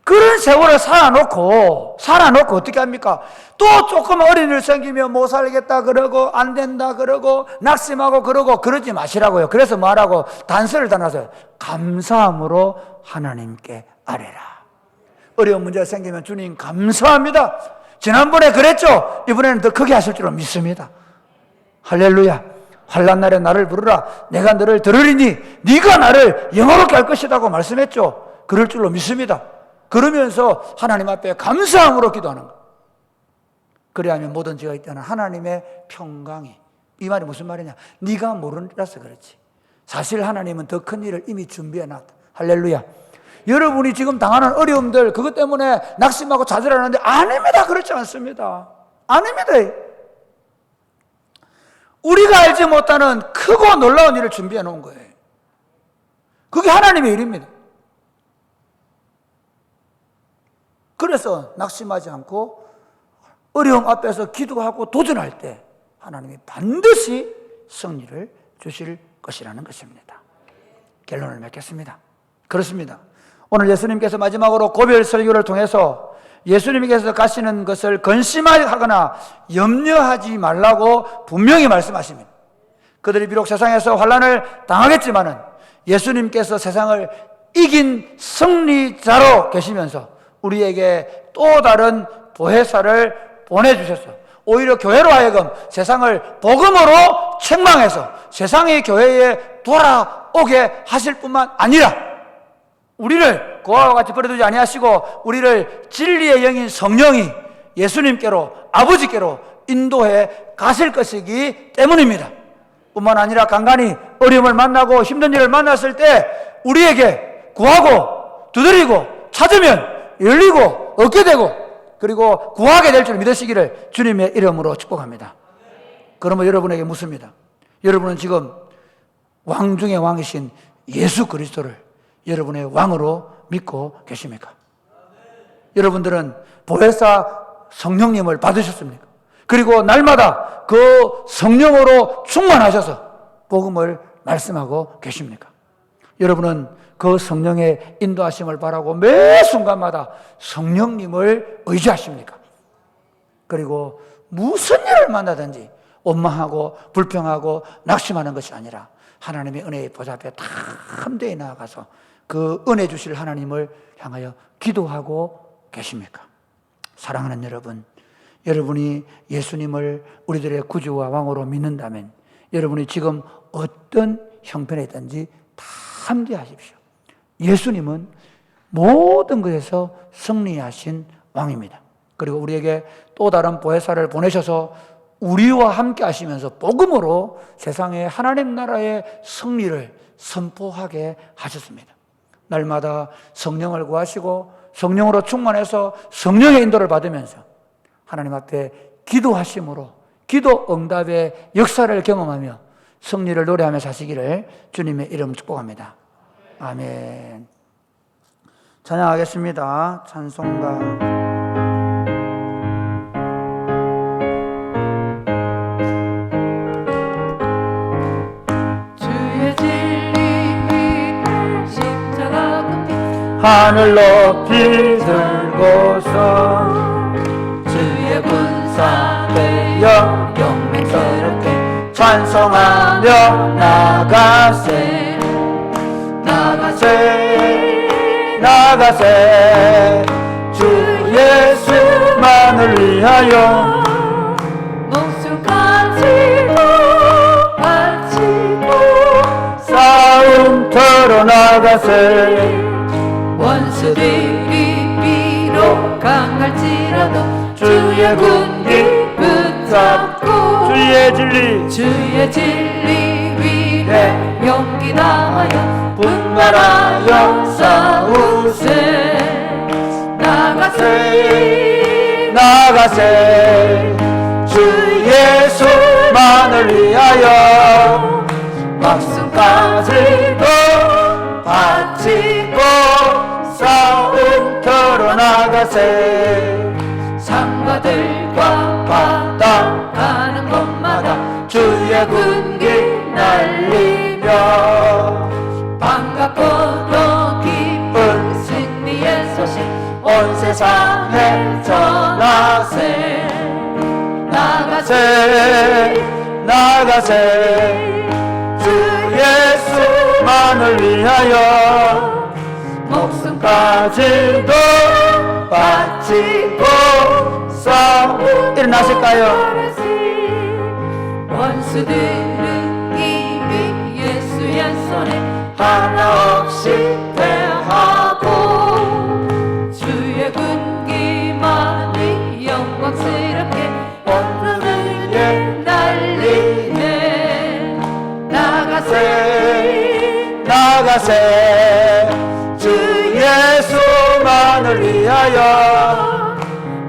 그런 세월을 살아놓고 어떻게 합니까? 또 조금 어린 일 생기면 못 살겠다 그러고 안 된다 그러고 낙심하고 그러지 마시라고요. 그래서 뭐하라고? 단서를 달아서요. 감사함으로 하나님께 아뢰라. 어려운 문제가 생기면 주님 감사합니다. 지난번에 그랬죠? 이번에는 더 크게 하실 줄로 믿습니다. 할렐루야. 환난 날에 나를 부르라. 내가 너를 들으리니 네가 나를 영화롭게 할 것이라고 말씀했죠. 그럴 줄로 믿습니다. 그러면서 하나님 앞에 감사함으로 기도하는 것. 그래야만 모든 죄가 있다는 하나님의 평강이. 이 말이 무슨 말이냐? 네가 모르라서 그렇지. 사실 하나님은 더 큰 일을 이미 준비해놨다. 할렐루야. 여러분이 지금 당하는 어려움들 그것 때문에 낙심하고 좌절하는데 아닙니다. 그렇지 않습니다. 아닙니다. 우리가 알지 못하는 크고 놀라운 일을 준비해 놓은 거예요. 그게 하나님의 일입니다. 그래서 낙심하지 않고 어려움 앞에서 기도하고 도전할 때 하나님이 반드시 승리를 주실 것이라는 것입니다. 결론을 맺겠습니다. 그렇습니다. 오늘 예수님께서 마지막으로 고별 설교를 통해서 예수님께서 가시는 것을 근심하거나 염려하지 말라고 분명히 말씀하십니다. 그들이 비록 세상에서 환난을 당하겠지만은 예수님께서 세상을 이긴 승리자로 계시면서 우리에게 또 다른 보혜사를 보내주셨어요. 오히려 교회로 하여금 세상을 복음으로 책망해서 세상의 교회에 돌아오게 하실 뿐만 아니라 우리를 고아와 같이 버려두지 아니하시고 우리를 진리의 영인 성령이 예수님께로 아버지께로 인도해 가실 것이기 때문입니다. 뿐만 아니라 간간히 어려움을 만나고 힘든 일을 만났을 때 우리에게 구하고 두드리고 찾으면 열리고 얻게 되고 그리고 구하게 될 줄 믿으시기를 주님의 이름으로 축복합니다. 그러면 여러분에게 묻습니다. 여러분은 지금 왕 중의 왕이신 예수 그리스도를 여러분의 왕으로 믿고 계십니까? 여러분들은 보혜사 성령님을 받으셨습니까? 그리고 날마다 그 성령으로 충만하셔서 복음을 말씀하고 계십니까? 여러분은 그 성령의 인도하심을 바라고 매 순간마다 성령님을 의지하십니까? 그리고 무슨 일을 만나든지 원망하고 불평하고 낙심하는 것이 아니라 하나님의 은혜의 보좌 앞에 다 함대에 나아가서 그 은혜 주실 하나님을 향하여 기도하고 계십니까? 사랑하는 여러분, 여러분이 예수님을 우리들의 구주와 왕으로 믿는다면 여러분이 지금 어떤 형편에 있든지 다 함대하십시오. 예수님은 모든 것에서 승리하신 왕입니다. 그리고 우리에게 또 다른 보혜사를 보내셔서 우리와 함께 하시면서 복음으로 세상의 하나님 나라의 승리를 선포하게 하셨습니다. 날마다 성령을 구하시고 성령으로 충만해서 성령의 인도를 받으면서 하나님 앞에 기도하심으로 기도 응답의 역사를 경험하며 승리를 노래하며 사시기를 주님의 이름으로 축복합니다. 아멘. 찬양하겠습니다. 찬송가 하늘 높이 들고서 주의 군사되어 영맹스럽게 찬송하며 나가세 나가세 나가세 주 예수만을 위하여 목숨까지도 바치고 싸움터로 나가세 원수들이 비록 강할지라도 주의 군기 붙잡고 주의 진리 위에 용기 다하여 분발하여 싸우세 나가세 나가세 주 예수만을 위하여 목숨까지도 바치고 싸움터로 나가세 상과들과 바다 가는 곳마다 주의 군기 날리며 반갑고도 기쁜 승리의 소식 온 세상에 전하세 나가세 나가세 주 예수만을 위하여 목숨까지도 바치고 싸움 일어나실까요? 원수들은 이미 예수의 손에 하나 없이 패하고 주의 군기만이 영광스럽게 온 위에 날리네 나가세 나가세 주 예수만을 위하여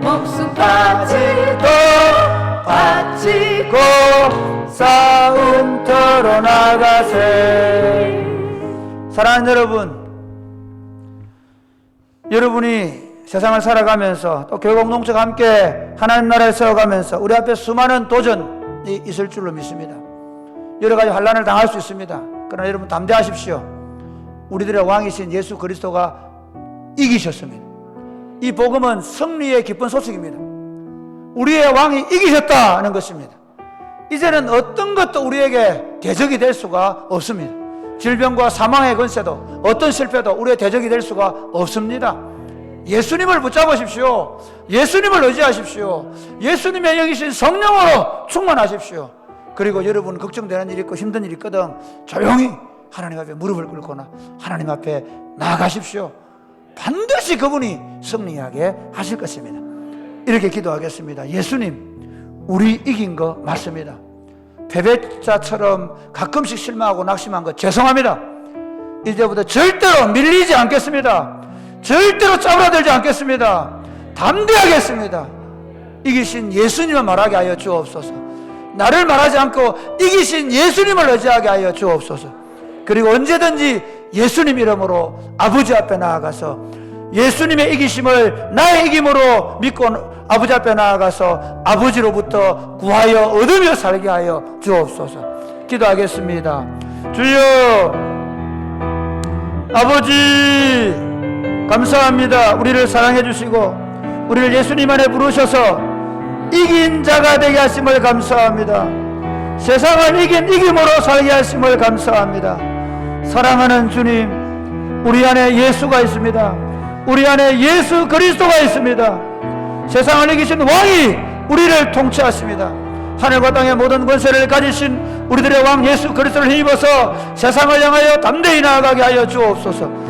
목숨까지도 바치고 싸움터로 나가세. 사랑하는 여러분이 세상을 살아가면서 또 교회공동체가 함께 하나님 나라에 세워가면서 우리 앞에 수많은 도전이 있을 줄로 믿습니다. 여러 가지 환난을 당할 수 있습니다. 그러나 여러분 담대하십시오. 우리들의 왕이신 예수 그리스도가 이기셨습니다. 이 복음은 승리의 기쁜 소식입니다. 우리의 왕이 이기셨다는 것입니다. 이제는 어떤 것도 우리에게 대적이 될 수가 없습니다. 질병과 사망의 권세도 어떤 실패도 우리의 대적이 될 수가 없습니다. 예수님을 붙잡으십시오. 예수님을 의지하십시오. 예수님의 여기신 성령으로 충만하십시오. 그리고 여러분 걱정되는 일이 있고 힘든 일이 있거든 조용히 하나님 앞에 무릎을 꿇거나 하나님 앞에 나아가십시오. 반드시 그분이 승리하게 하실 것입니다. 이렇게 기도하겠습니다. 예수님, 우리 이긴 거 맞습니다. 패배자처럼 가끔씩 실망하고 낙심한 거 죄송합니다. 이제부터 절대로 밀리지 않겠습니다. 절대로 짜부라들지 않겠습니다. 담대하겠습니다. 이기신 예수님을 말하게 하여 주옵소서. 나를 말하지 않고 이기신 예수님을 의지하게 하여 주옵소서. 그리고 언제든지 예수님 이름으로 아버지 앞에 나아가서 예수님의 이기심을 나의 이김으로 믿고 아버지 앞에 나아가서 아버지로부터 구하여 얻으며 살게 하여 주옵소서. 기도하겠습니다. 주여, 아버지 감사합니다. 우리를 사랑해 주시고 우리를 예수님 안에 부르셔서 이긴 자가 되게 하심을 감사합니다. 세상을 이긴 이김으로 살게 하심을 감사합니다. 사랑하는 주님, 우리 안에 예수가 있습니다. 우리 안에 예수 그리스도가 있습니다. 세상을 이기신 왕이 우리를 통치하십니다. 하늘과 땅의 모든 권세를 가지신 우리들의 왕 예수 그리스도를 힘입어서 세상을 향하여 담대히 나아가게 하여 주옵소서.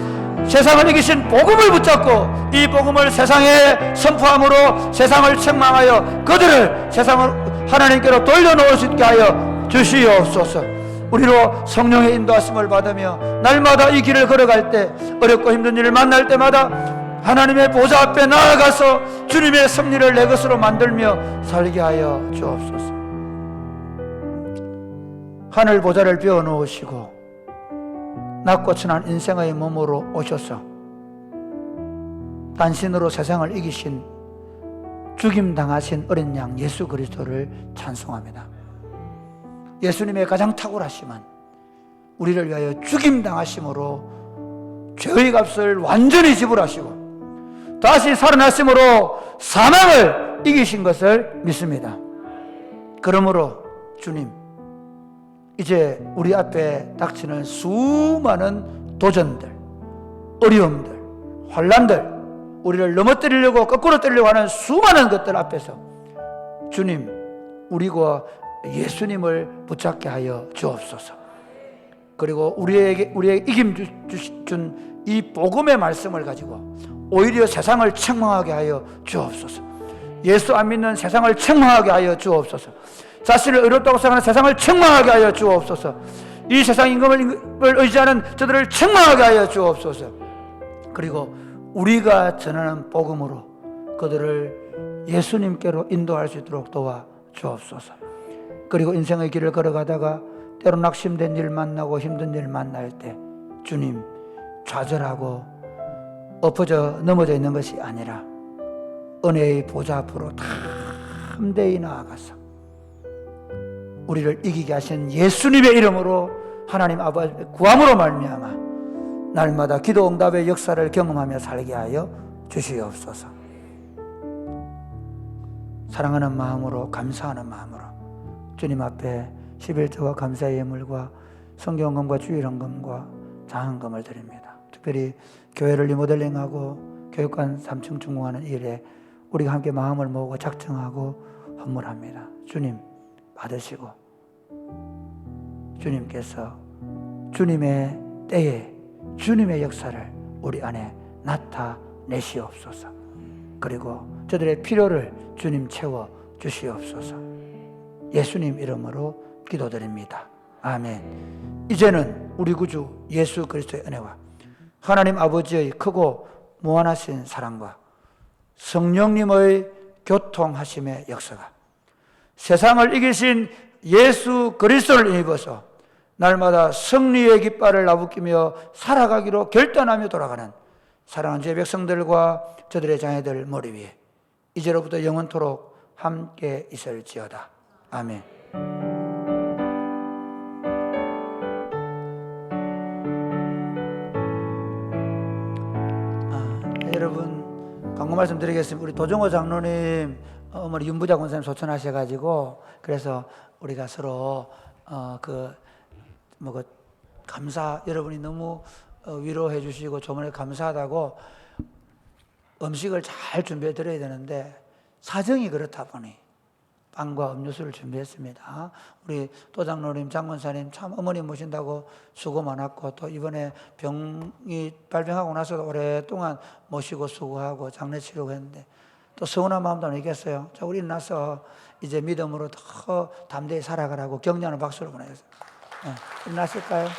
세상을 이기신 복음을 붙잡고 이 복음을 세상에 선포함으로 세상을 책망하여 그들을 세상을 하나님께로 돌려놓을 수 있게 하여 주시옵소서. 우리로 성령의 인도하심을 받으며 날마다 이 길을 걸어갈 때, 어렵고 힘든 일을 만날 때마다 하나님의 보좌 앞에 나아가서 주님의 섭리를 내 것으로 만들며 살게 하여 주옵소서. 하늘 보좌를 베어 놓으시고 낮고 천한 인생의 몸으로 오셔서 단신으로 세상을 이기신 죽임 당하신 어린 양 예수 그리스도를 찬송합니다. 예수님의 가장 탁월하심은 우리를 위하여 죽임 당하심으로 죄의 값을 완전히 지불하시고 다시 살아나심으로 사망을 이기신 것을 믿습니다. 그러므로 주님, 이제 우리 앞에 닥치는 수많은 도전들, 어려움들, 환난들, 우리를 넘어뜨리려고 거꾸로 때리려고 하는 수많은 것들 앞에서 주님, 우리가 예수님을 붙잡게 하여 주옵소서. 그리고 우리에게 이김 준 이 복음의 말씀을 가지고 오히려 세상을 책망하게 하여 주옵소서. 예수 안 믿는 세상을 책망하게 하여 주옵소서. 자신을 의롭다고 생각하는 세상을 책망하게 하여 주옵소서. 이 세상 임금을 의지하는 저들을 책망하게 하여 주옵소서. 그리고 우리가 전하는 복음으로 그들을 예수님께로 인도할 수 있도록 도와 주옵소서. 그리고 인생의 길을 걸어가다가 때로 낙심된 일 만나고 힘든 일 만날 때 주님, 좌절하고 엎어져 넘어져 있는 것이 아니라 은혜의 보좌 앞으로 담대히 나아가서 우리를 이기게 하신 예수님의 이름으로 하나님 아버지 구함으로 말미암아 날마다 기도 응답의 역사를 경험하며 살게 하여 주시옵소서. 사랑하는 마음으로, 감사하는 마음으로 주님 앞에 11조와 감사의 예물과 성경헌금과 주일헌금과 장헌금을 드립니다. 특별히 교회를 리모델링하고 교육관 3층 중공하는 일에 우리가 함께 마음을 모으고 작정하고 헌물합니다. 주님 받으시고 주님께서 주님의 때에 주님의 역사를 우리 안에 나타내시옵소서. 그리고 저들의 필요를 주님 채워 주시옵소서. 예수님 이름으로 기도드립니다. 아멘. 이제는 우리 구주 예수 그리스도의 은혜와 하나님 아버지의 크고 무한하신 사랑과 성령님의 교통하심의 역사가 세상을 이기신 예수 그리스도를 입어서 날마다 승리의 깃발을 나부끼며 살아가기로 결단하며 돌아가는 사랑하는 제 백성들과 저들의 자녀들 머리 위에 이제로부터 영원토록 함께 있을지어다. 아멘. 여러분 광고 말씀 드리겠습니다. 우리 도정호 장로님 어머니 윤부자 권사님 소천하셔가지고 그래서 우리가 서로 감사, 여러분이 너무 위로해 주시고 조문에 감사하다고 음식을 잘 준비해 드려야 되는데 사정이 그렇다 보니 빵과 음료수를 준비했습니다. 우리 도장로님, 장권사님 참 어머니 모신다고 수고 많았고 또 이번에 병이 발병하고 나서도 오랫동안 모시고 수고하고 장례 치르고 했는데 또 서운한 마음도 안 있겠어요. 자, 우리 일어나서 이제 믿음으로 더 담대히 살아가라고 격려하는 박수를 보내겠습니다. 네, 일어나실까요? 네.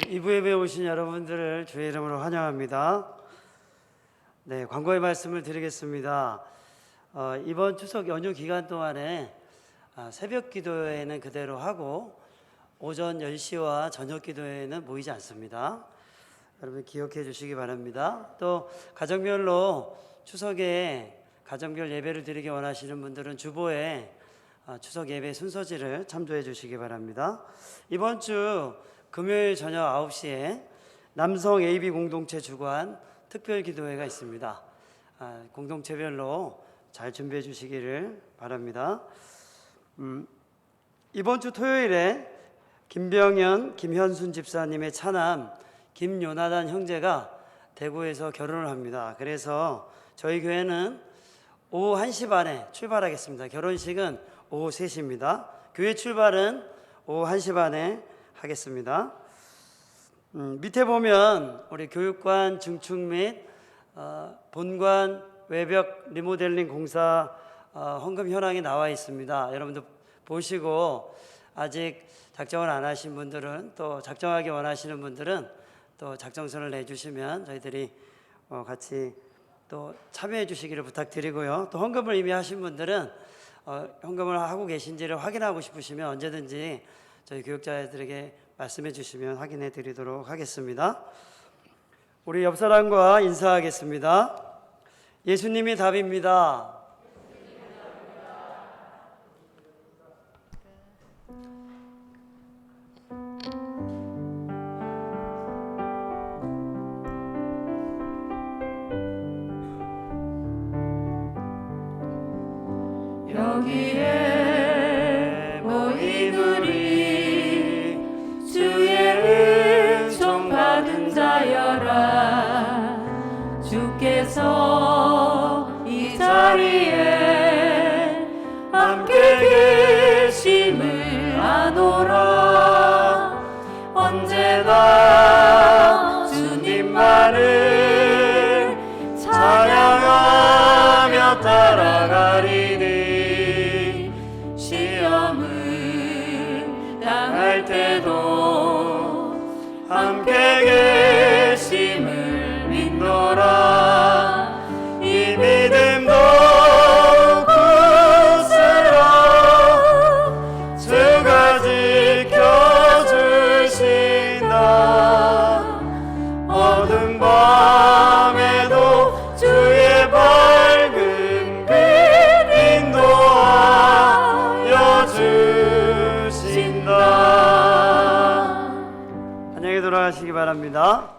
이부 예배에 오신 여러분들을 주의 이름으로 환영합니다. 네, 광고의 말씀을 드리겠습니다. 이번 추석 연휴 기간 동안에 새벽 기도회는 그대로 하고 오전 10시와 저녁 기도회는 모이지 않습니다. 여러분 기억해 주시기 바랍니다. 또 가정별로 추석에 가정별 예배를 드리기 원하시는 분들은 주보에 추석 예배 순서지를 참조해 주시기 바랍니다. 이번 주 금요일 저녁 9시에 남성 AB 공동체 주관 특별 기도회가 있습니다. 공동체별로 잘 준비해 주시기를 바랍니다. 이번 주 토요일에 김병현, 김현순 집사님의 차남 김요나단 형제가 대구에서 결혼을 합니다. 그래서 저희 교회는 오후 1시 반에 출발하겠습니다. 결혼식은 오후 3시입니다. 교회 출발은 오후 1시 반에 하겠습니다. 밑에 보면 우리 교육관 증축 및 본관 외벽 리모델링 공사 헌금 현황이 나와 있습니다. 여러분들 보시고 아직 작정을 안 하신 분들은, 또 작정하기 원하시는 분들은 또 작정서를 내주시면 저희들이 같이 또 참여해 주시기를 부탁드리고요. 또 헌금을 이미 하신 분들은 헌금을 하고 계신지를 확인하고 싶으시면 언제든지 저희 교육자들에게 말씀해 주시면 확인해 드리도록 하겠습니다. 우리 옆 사람과 인사하겠습니다. 예수님이 답입니다. 여기에 모인 우리 주의 은총 받은 자여라. 주께서 이 자리에 함께 계심을 아노라. 언제나 주님만을 찬양하며 따라가리니. 시험을 당할 때도 함께 계심을 믿노라. 이 믿음 더욱 굳세라. 주가 지켜주신다. 어두운 밤에도 주의 밝은 빛 인도하여 주신다. 안녕히 돌아가시기 바랍니다.